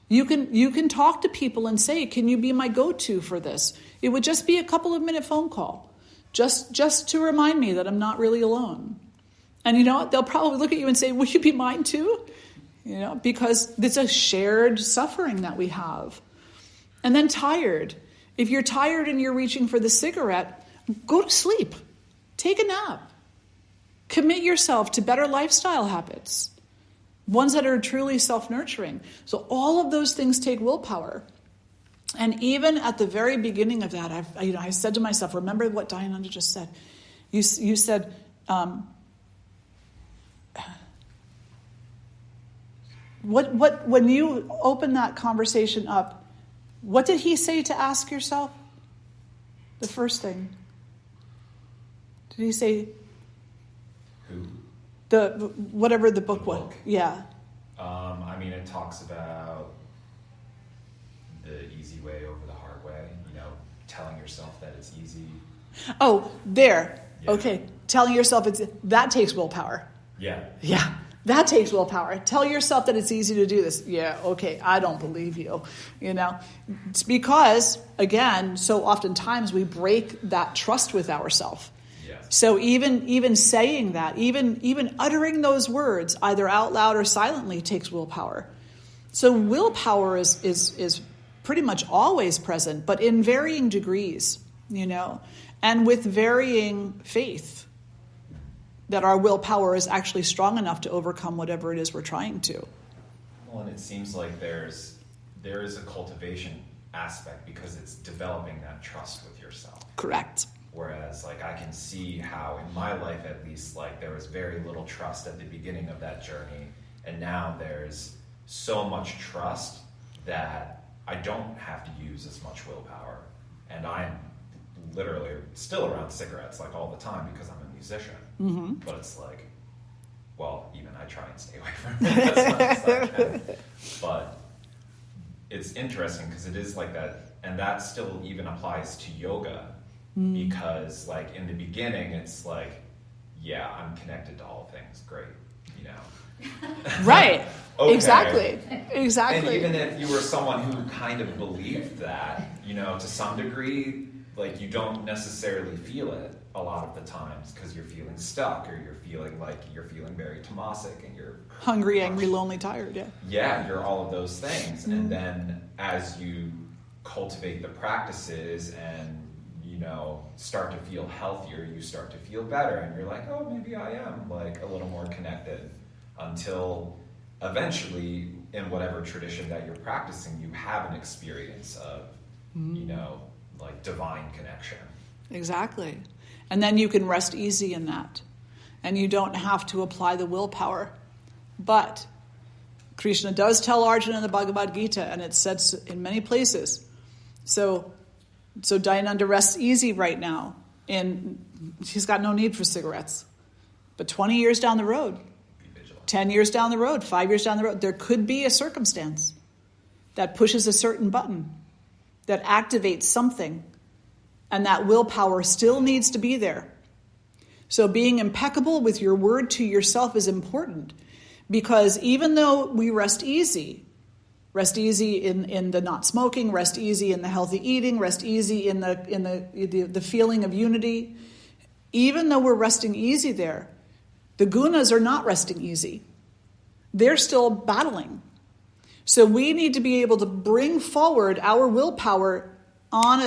You can talk to people and say, can you be my go-to for this? It would just be a couple of minute phone call. Just to remind me that I'm not really alone. And you know what? They'll probably look at you and say, will you be mine too? You know, because it's a shared suffering that we have. And then tired. If you're tired and you're reaching for the cigarette, go to sleep. Take a nap. Commit yourself to better lifestyle habits. Ones that are truly self-nurturing. So all of those things take willpower. And even at the very beginning of that, I said to myself, remember what Dayananda just said. You said, when you open that conversation up, what did he say to ask yourself? The first thing. Did he say? Who? Whatever the book was. Book? Yeah. I mean, it talks about the easy way over the hard way, you know, telling yourself that it's easy. Oh, there. Yeah. Okay. Telling yourself that takes willpower. Yeah. Yeah. That takes willpower. Tell yourself that it's easy to do this. Yeah, okay, I don't believe you. You know, it's because, again, so oftentimes we break that trust with ourselves. Yes. So even saying that, even uttering those words, either out loud or silently, takes willpower. So willpower is pretty much always present, but in varying degrees, you know, and with varying faith. That our willpower is actually strong enough to overcome whatever it is we're trying to. Well, and it seems like there is a cultivation aspect because it's developing that trust with yourself. Correct. Whereas, like, I can see how in my life, at least, like, there was very little trust at the beginning of that journey, and now there's so much trust that I don't have to use as much willpower, and I'm literally still around cigarettes like all the time because I'm a musician. Mm-hmm. But it's like, well, even I try and stay away from it as much as I can. But it's interesting because it is like that, and that still even applies to yoga because, like, in the beginning, it's like, yeah, I'm connected to all things, great, you know. Right. Okay. Exactly. And even if you were someone who kind of believed that, you know, to some degree, like, you don't necessarily feel it a lot of the times because you're feeling stuck or you're feeling very tamasic and you're hungry, angry, lonely, tired. Yeah, you're all of those things. And then as you cultivate the practices and, you know, start to feel healthier, you start to feel better and you're like, oh, maybe I am like a little more connected, until eventually in whatever tradition that you're practicing, you have an experience of, you know, like divine connection. Exactly. And then you can rest easy in that. And you don't have to apply the willpower. But Krishna does tell Arjuna in the Bhagavad Gita, and it says in many places. So Dayananda rests easy right now. And he's got no need for cigarettes. But 20 years down the road, 10 years down the road, 5 years down the road, there could be a circumstance that pushes a certain button, that activates something. And that willpower still needs to be there. So being impeccable with your word to yourself is important, because even though we rest easy in the not smoking, rest easy in the healthy eating, rest easy in the feeling of unity, even though we're resting easy there, the gunas are not resting easy. They're still battling. So we need to be able to bring forward our willpower in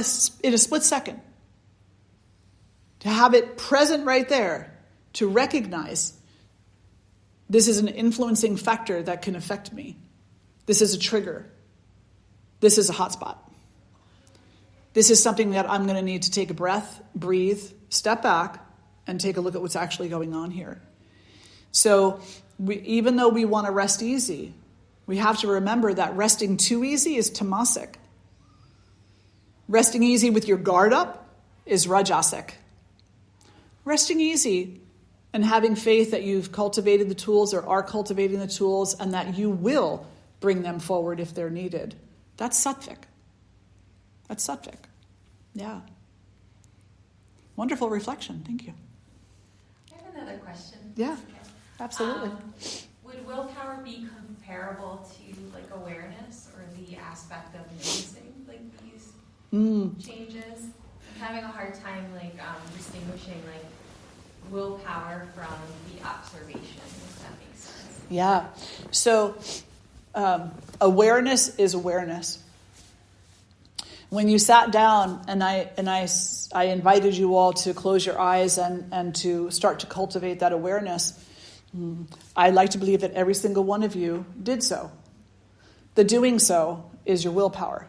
a split second, to have it present right there, to recognize this is an influencing factor that can affect me. This is a trigger. This is a hotspot. This is something that I'm going to need to take a breath, breathe, step back, and take a look at what's actually going on here. So even though we want to rest easy, we have to remember that resting too easy is tamasic. Resting easy with your guard up is rajasic. Resting easy and having faith that you've cultivated the tools or are cultivating the tools and that you will bring them forward if they're needed, that's sattvic. That's sattvic. Yeah. Wonderful reflection. Thank you. I have another question. Yeah, Okay. absolutely. Would willpower be comparable to like awareness or the aspect of noticing like these changes? I'm having a hard time distinguishing like willpower from the observation, if that makes sense. Yeah. So awareness is awareness. When you sat down and I invited you all to close your eyes and to start to cultivate that awareness, I like to believe that every single one of you did so. The doing so is your willpower.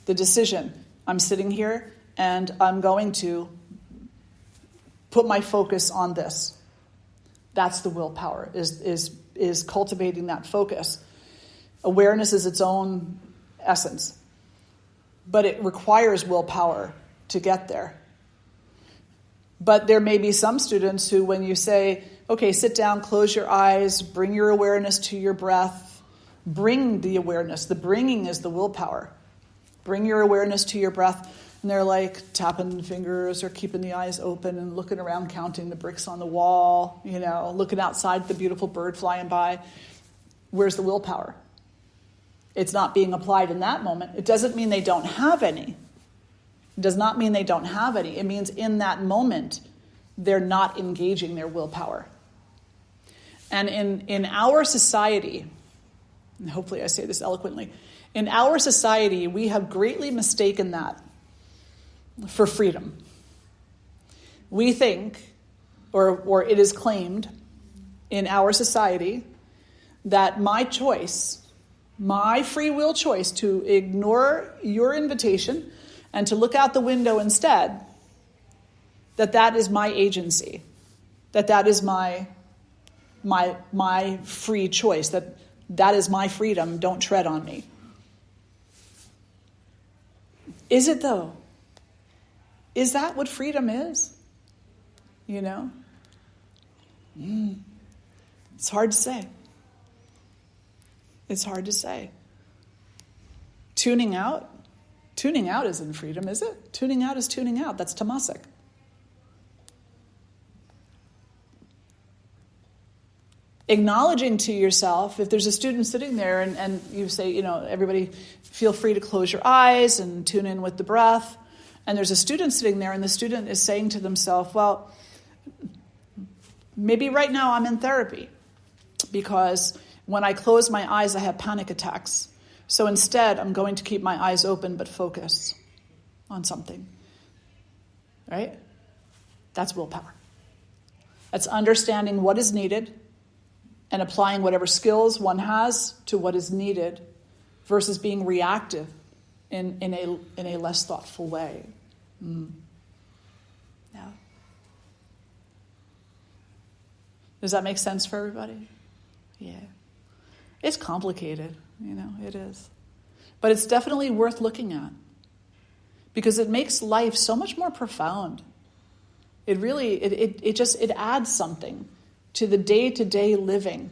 The decision, I'm sitting here and I'm going to put my focus on this. That's the willpower, is cultivating that focus. Awareness is its own essence, but it requires willpower to get there. But there may be some students who, when you say, okay, sit down, close your eyes, bring your awareness to your breath, bring the awareness. The bringing is the willpower. Bring your awareness to your breath. And they're like tapping fingers or keeping the eyes open and looking around, counting the bricks on the wall, looking outside at the beautiful bird flying by. Where's the willpower? It's not being applied in that moment. It doesn't mean they don't have any. It does not mean they don't have any. It means in that moment, they're not engaging their willpower. And in our society, and hopefully I say this eloquently, in our society, we have greatly mistaken that for freedom. We think, or it is claimed in our society, that my choice, my free will choice to ignore your invitation and to look out the window instead, that is my agency, that is my free choice, that is my freedom, don't tread on me. Is it though? Is that what freedom is? It's hard to say. It's hard to say. Tuning out isn't freedom, is it? Tuning out is tuning out. That's tamasic. Acknowledging to yourself, if there's a student sitting there and you say, everybody feel free to close your eyes and tune in with the breath. And there's a student sitting there and the student is saying to themselves, well, maybe right now I'm in therapy because when I close my eyes, I have panic attacks. So instead, I'm going to keep my eyes open but focus on something. Right? That's willpower. That's understanding what is needed and applying whatever skills one has to what is needed versus being reactive in a less thoughtful way. Yeah. Does that make sense for everybody? Yeah. It's complicated, it is. But it's definitely worth looking at because it makes life so much more profound. It really, it adds something to the day-to-day living.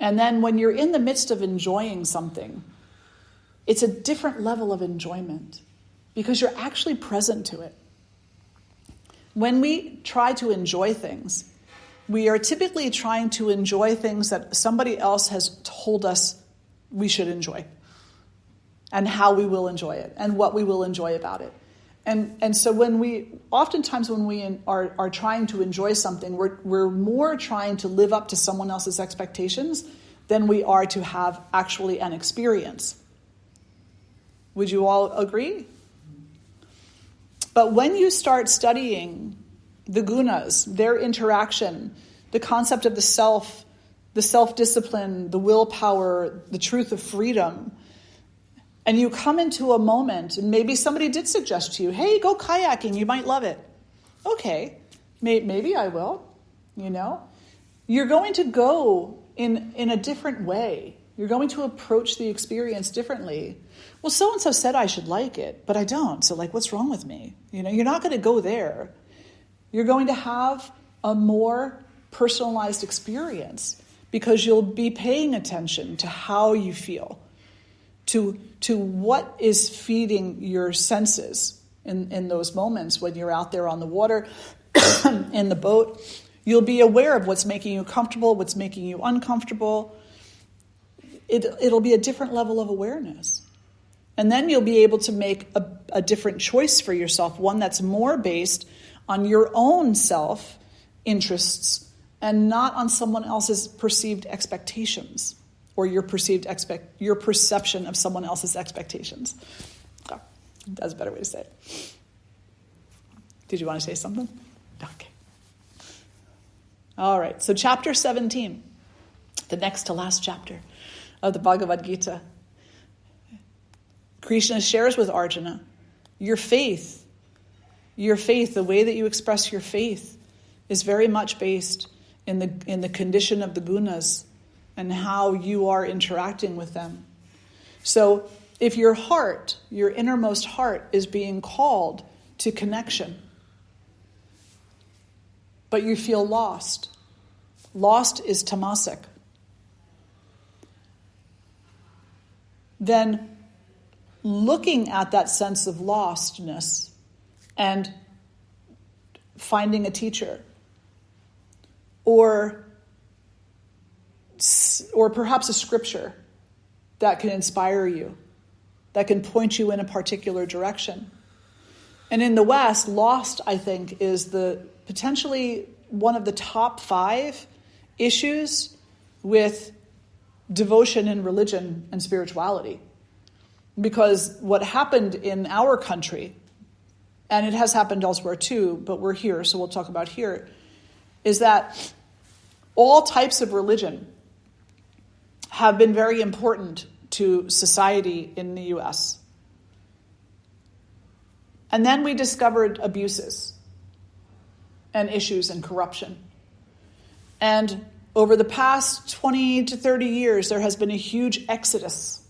And then when you're in the midst of enjoying something, it's a different level of enjoyment because you're actually present to it. When we try to enjoy things, we are typically trying to enjoy things that somebody else has told us we should enjoy and how we will enjoy it and what we will enjoy about it. And so oftentimes when we are trying to enjoy something, we're more trying to live up to someone else's expectations than we are to have actually an experience. Would you all agree? But when you start studying the gunas, their interaction, the concept of the self-discipline, the willpower, the truth of freedom, and you come into a moment, and maybe somebody did suggest to you, hey, go kayaking, you might love it. Okay, Maybe I will, You're going to go in a different way. You're going to approach the experience differently. Well, so-and-so said I should like it, but I don't. So what's wrong with me? You're not going to go there. You're going to have a more personalized experience because you'll be paying attention to how you feel, to what is feeding your senses in those moments when you're out there on the water, in the boat. You'll be aware of what's making you comfortable, what's making you uncomfortable. It'll be a different level of awareness. And then you'll be able to make a different choice for yourself, one that's more based on your own self-interests and not on someone else's perceived expectations or your perception of someone else's expectations. Oh, that's a better way to say it. Did you want to say something? Okay. All right, so chapter 17, the next to last chapter of the Bhagavad Gita. Krishna shares with Arjuna, your faith, the way that you express your faith is very much based in the condition of the gunas and how you are interacting with them. So if your heart, your innermost heart, is being called to connection, but you feel lost is tamasic, then looking at that sense of lostness and finding a teacher or perhaps a scripture that can inspire you, that can point you in a particular direction. And in the West, lost, I think, is potentially one of the top 5 issues with devotion in religion and spirituality. Because what happened in our country, and it has happened elsewhere too, but we're here, so we'll talk about here, is that all types of religion have been very important to society in the U.S. And then we discovered abuses and issues and corruption. And over the past 20 to 30 years, there has been a huge exodus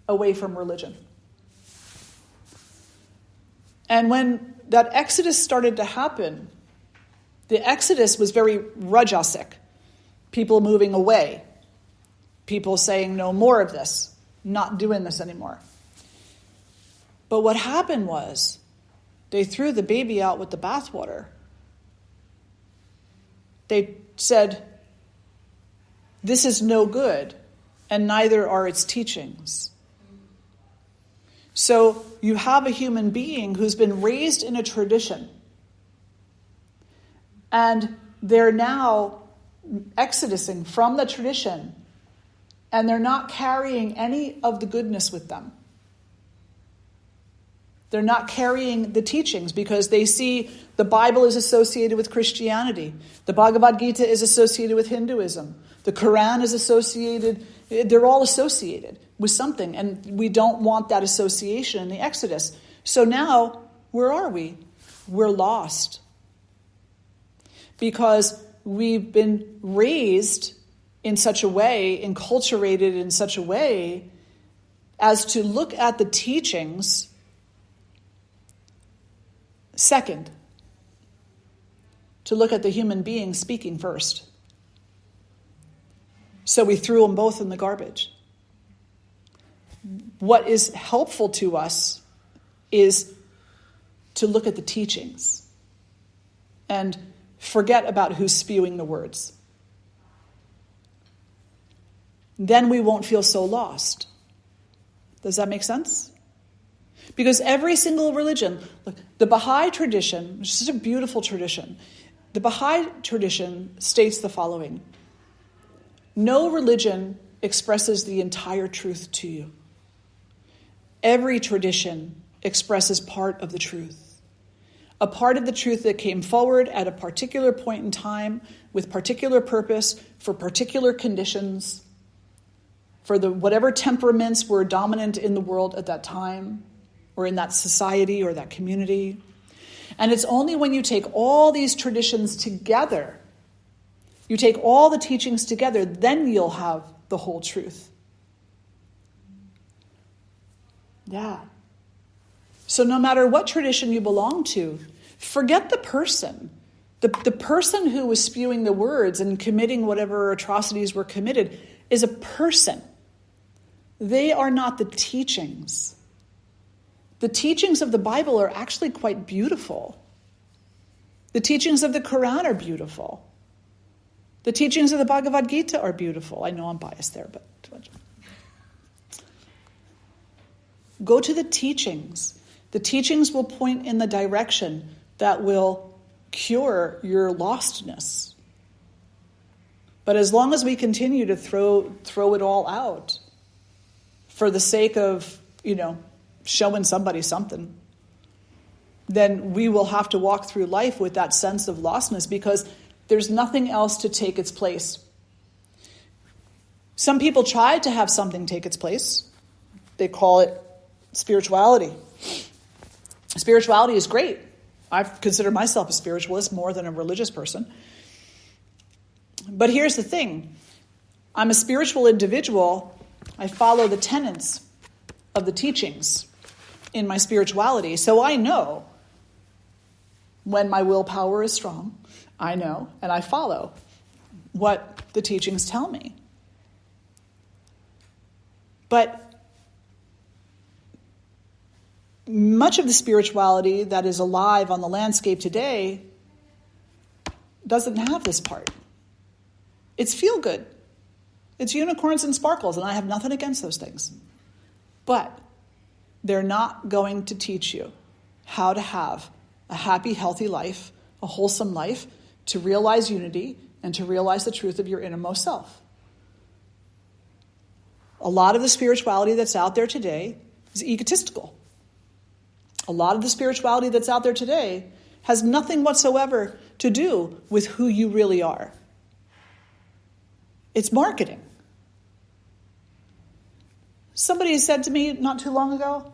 away from religion. And when that exodus started to happen, the exodus was very rajasic. People moving away. People saying no more of this, not doing this anymore. But what happened was they threw the baby out with the bathwater. They said, this is no good, and neither are its teachings. So you have a human being who's been raised in a tradition, and they're now exodusing from the tradition, and they're not carrying any of the goodness with them. They're not carrying the teachings because they see the Bible is associated with Christianity. The Bhagavad Gita is associated with Hinduism. The Quran is associated, they're all associated with something, and we don't want that association in the Exodus. So now, where are we? We're lost. Because we've been raised in such a way, enculturated in such a way, as to look at the teachings second, to look at the human being speaking first. So we threw them both in the garbage. What is helpful to us is to look at the teachings and forget about who's spewing the words. Then we won't feel so lost. Does that make sense? Because every single religion, look, the Baha'i tradition, which is a beautiful tradition, the Baha'i tradition states the following: no religion expresses the entire truth to you. Every tradition expresses part of the truth. A part of the truth that came forward at a particular point in time with particular purpose for particular conditions, for whatever temperaments were dominant in the world at that time, or in that society or that community. And it's only when you take all these traditions together, you take all the teachings together, then you'll have the whole truth. Yeah. So no matter what tradition you belong to, forget the person. The person who was spewing the words and committing whatever atrocities were committed is a person. They are not the teachings. The teachings of the Bible are actually quite beautiful. The teachings of the Quran are beautiful. The teachings of the Bhagavad Gita are beautiful. I know I'm biased there, but go to the teachings. The teachings will point in the direction that will cure your lostness. But as long as we continue to throw it all out for the sake of, showing somebody something, then we will have to walk through life with that sense of lostness because there's nothing else to take its place. Some people try to have something take its place. They call it spirituality. Spirituality is great. I consider myself a spiritualist more than a religious person. But here's the thing. I'm a spiritual individual. I follow the tenets of the teachings in my spirituality. So I know when my willpower is strong. I know, and I follow what the teachings tell me. But much of the spirituality that is alive on the landscape today doesn't have this part. It's feel good. It's unicorns and sparkles, and I have nothing against those things. But they're not going to teach you how to have a happy, healthy life, a wholesome life, to realize unity and to realize the truth of your innermost self. A lot of the spirituality that's out there today is egotistical. A lot of the spirituality that's out there today has nothing whatsoever to do with who you really are. It's marketing. Somebody said to me not too long ago,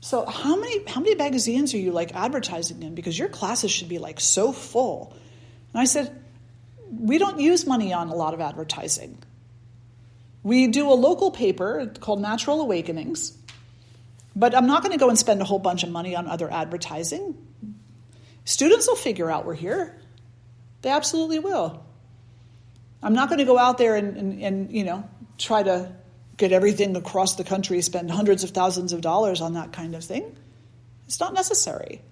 so how many magazines are you advertising in? Because your classes should be so full. And I said, we don't use money on a lot of advertising. We do a local paper called Natural Awakenings. But I'm not going to go and spend a whole bunch of money on other advertising. Students will figure out we're here. They absolutely will. I'm not going to go out there and try to get everything across the country, spend hundreds of thousands of dollars on that kind of thing. It's not necessary.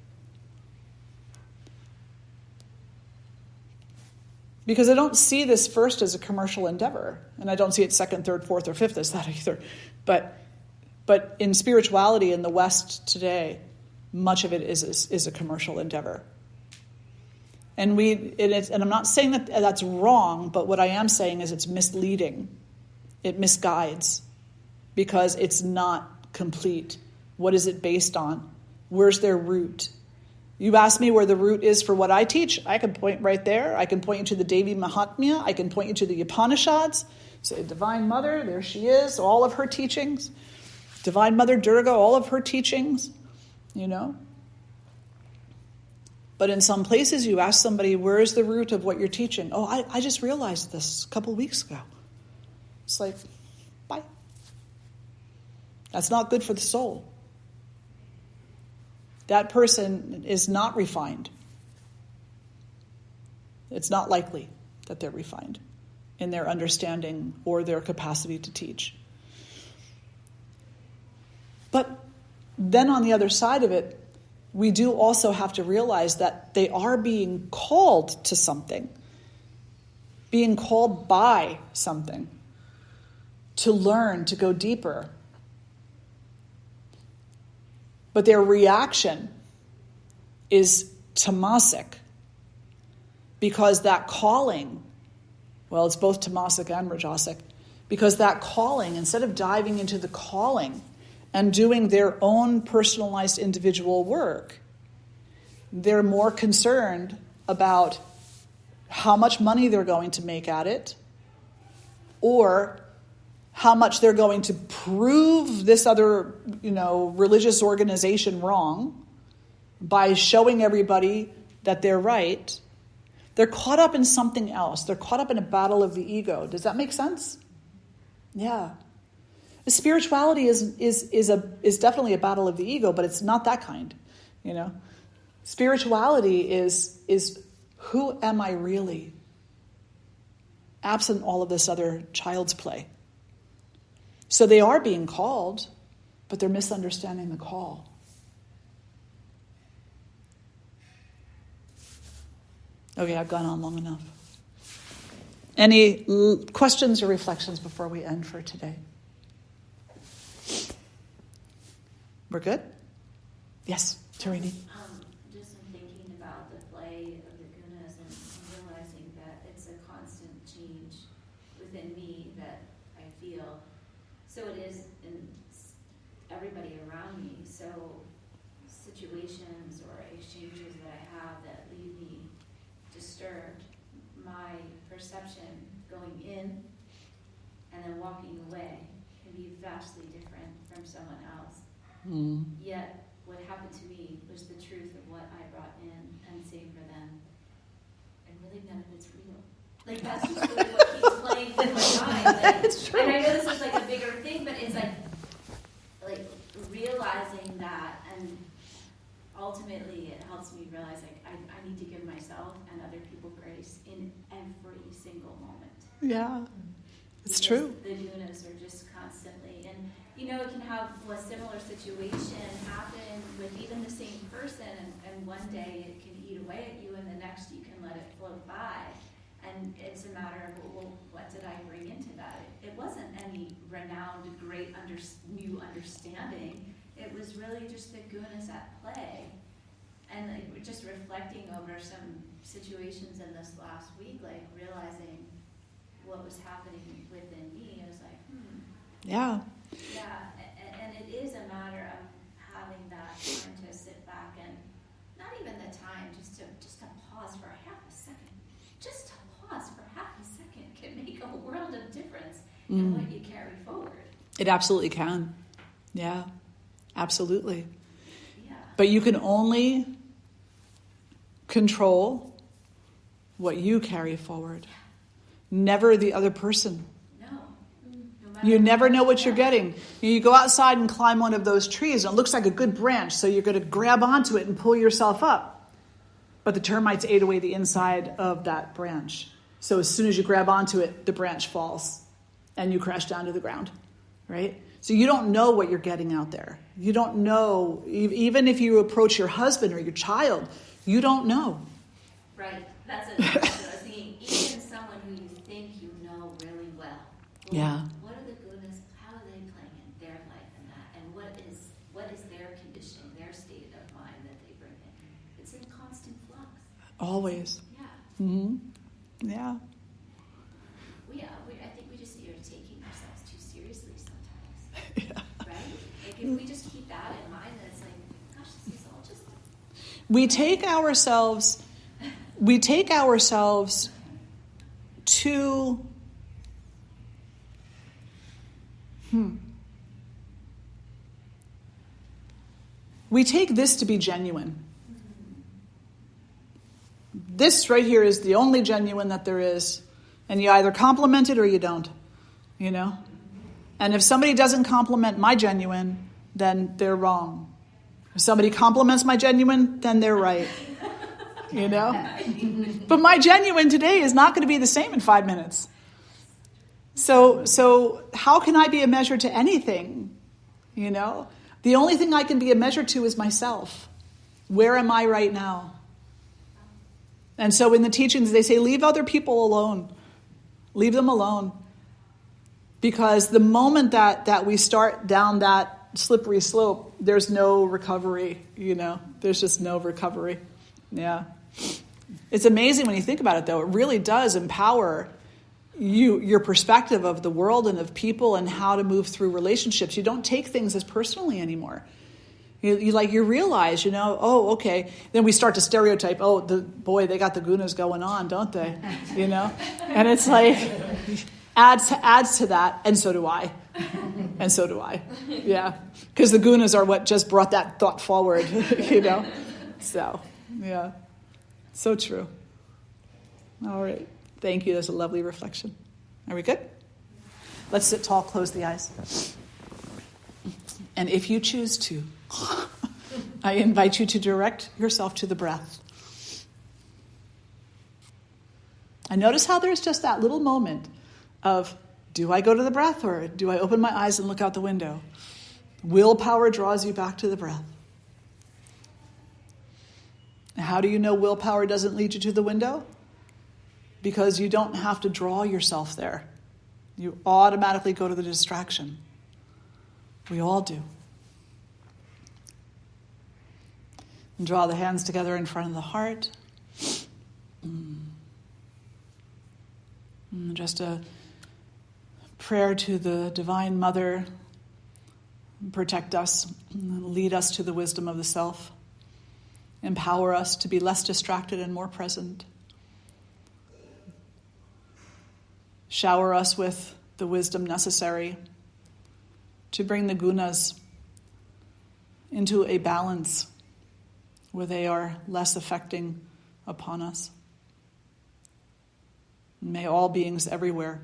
Because I don't see this first as a commercial endeavor. And I don't see it second, third, fourth, or fifth as that either. But in spirituality in the West today, much of it is a commercial endeavor. And I'm not saying that that's wrong, but what I am saying is it's misleading. It misguides because it's not complete. What is it based on? Where's their root? You ask me where the root is for what I teach, I can point right there. I can point you to the Devi Mahatmya. I can point you to the Upanishads. Say, Divine Mother, there she is, all of her teachings. Divine Mother Durga, all of her teachings, But in some places you ask somebody, where's the root of what you're teaching? Oh, I just realized this a couple weeks ago. It's bye. That's not good for the soul. That person is not refined. It's not likely that they're refined in their understanding or their capacity to teach. But then on the other side of it, we do also have to realize that they are being called to something, being called by something, to learn, to go deeper. But their reaction is tamasic, because that calling, well, it's both tamasic and rajasic, because that calling, instead of diving into the calling and doing their own personalized individual work, they're more concerned about how much money they're going to make at it, or how much they're going to prove this other, religious organization wrong by showing everybody that they're right, they're caught up in something else. They're caught up in a battle of the ego. Does that make sense? Yeah. Spirituality is definitely a battle of the ego, but it's not that kind, you know. Spirituality is who am I really? Absent all of this other child's play. So they are being called, but they're misunderstanding the call. Okay, I've gone on long enough. Any questions or reflections before we end for today? We're good? Yes, Tarini. Just in thinking about the play of the gunas and realizing that it's a constant change within me that I feel. So it is in everybody around me. So situations or exchanges that I have that leave me disturbed, my perception going in and then walking away can be vastly different from someone else. Yet what happened to me was the truth of what I brought in, and same for them. And really none of it's real. Like that's just really what keeps playing in my mind. Like, It's true. and I know this is like a bigger thing, but it's like realizing that, and ultimately it helps me realize like I need to give myself and other people grace in every single moment. Yeah, it's Because true. The gunas are just constantly, and you know, it can have a similar situation happen with even the same person, and one day it can eat away at you, and the next you can let it float by. And it's a matter of, well, what did I bring into that? It wasn't any renowned, great new understanding. It was really just the gunas at play. And like, just reflecting over some situations in this last week, like realizing what was happening within me, I was like, Yeah. yeah, and it is a matter of having that time to sit back and not even the time, just to pause for half a second. Just to pause for half a second can make a world of difference in what you carry forward. It absolutely can. Yeah, absolutely. Yeah. But you can only control what you carry forward, never the other person. You never know what you're getting. You go outside and climb one of those trees, and it looks like a good branch, so you're going to grab onto it and pull yourself up. But the termites ate away the inside of that branch. So as soon as you grab onto it, the branch falls, and you crash down to the ground, right? So you don't know what you're getting out there. You don't know, even if you approach your husband or your child, you don't know. Right. That's what I was thinking. Even someone who you think you know really well. Yeah. What are the gunas? How are they playing in their life in that? And what is their conditioning, their state of mind that they bring in? It's in constant flux. Always. Yeah. Mm-hmm. Yeah. I think we just are taking ourselves too seriously sometimes. Yeah. Right? Like if we just keep that in mind, that it's like, gosh, this is all just. We take ourselves to we take this to be genuine. This right here is the only genuine that there is. And you either compliment it or you don't. You know? And if somebody doesn't compliment my genuine, then they're wrong. If somebody compliments my genuine, then they're right. You know? But my genuine today is not going to be the same in 5 minutes. So how can I be a measure to anything? You know? The only thing I can be a measure to is myself. Where am I right now? And so in the teachings, they say, leave other people alone. Leave them alone. Because the moment that we start down that slippery slope, there's no recovery, you know. There's just no recovery. Yeah. It's amazing when you think about it, though. It really does empower your perspective of the world and of people and how to move through relationships. You don't take things as personally anymore. You realize, oh, okay. Then we start to stereotype, they got the gunas going on, don't they? You know? And it's like, adds to that, and so do I. And so do I. Yeah. Because the gunas are what just brought that thought forward, you know? So, yeah. So true. All right. Thank you. That's a lovely reflection. Are we good? Let's sit tall, close the eyes. And if you choose to, I invite you to direct yourself to the breath. And notice how there's just that little moment of, do I go to the breath or do I open my eyes and look out the window? Willpower draws you back to the breath. How do you know willpower doesn't lead you to the window? Because you don't have to draw yourself there. You automatically go to the distraction. We all do. And draw the hands together in front of the heart. And just a prayer to the Divine Mother. Protect us, lead us to the wisdom of the self. Empower us to be less distracted and more present. Shower us with the wisdom necessary to bring the gunas into a balance where they are less affecting upon us. May all beings everywhere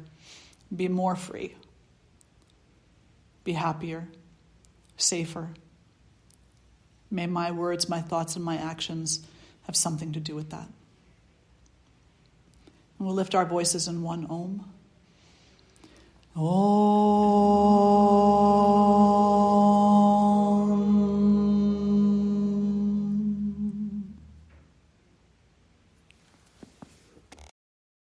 be more free, be happier, safer. May my words, my thoughts, and my actions have something to do with that. And we'll lift our voices in one Om. Om.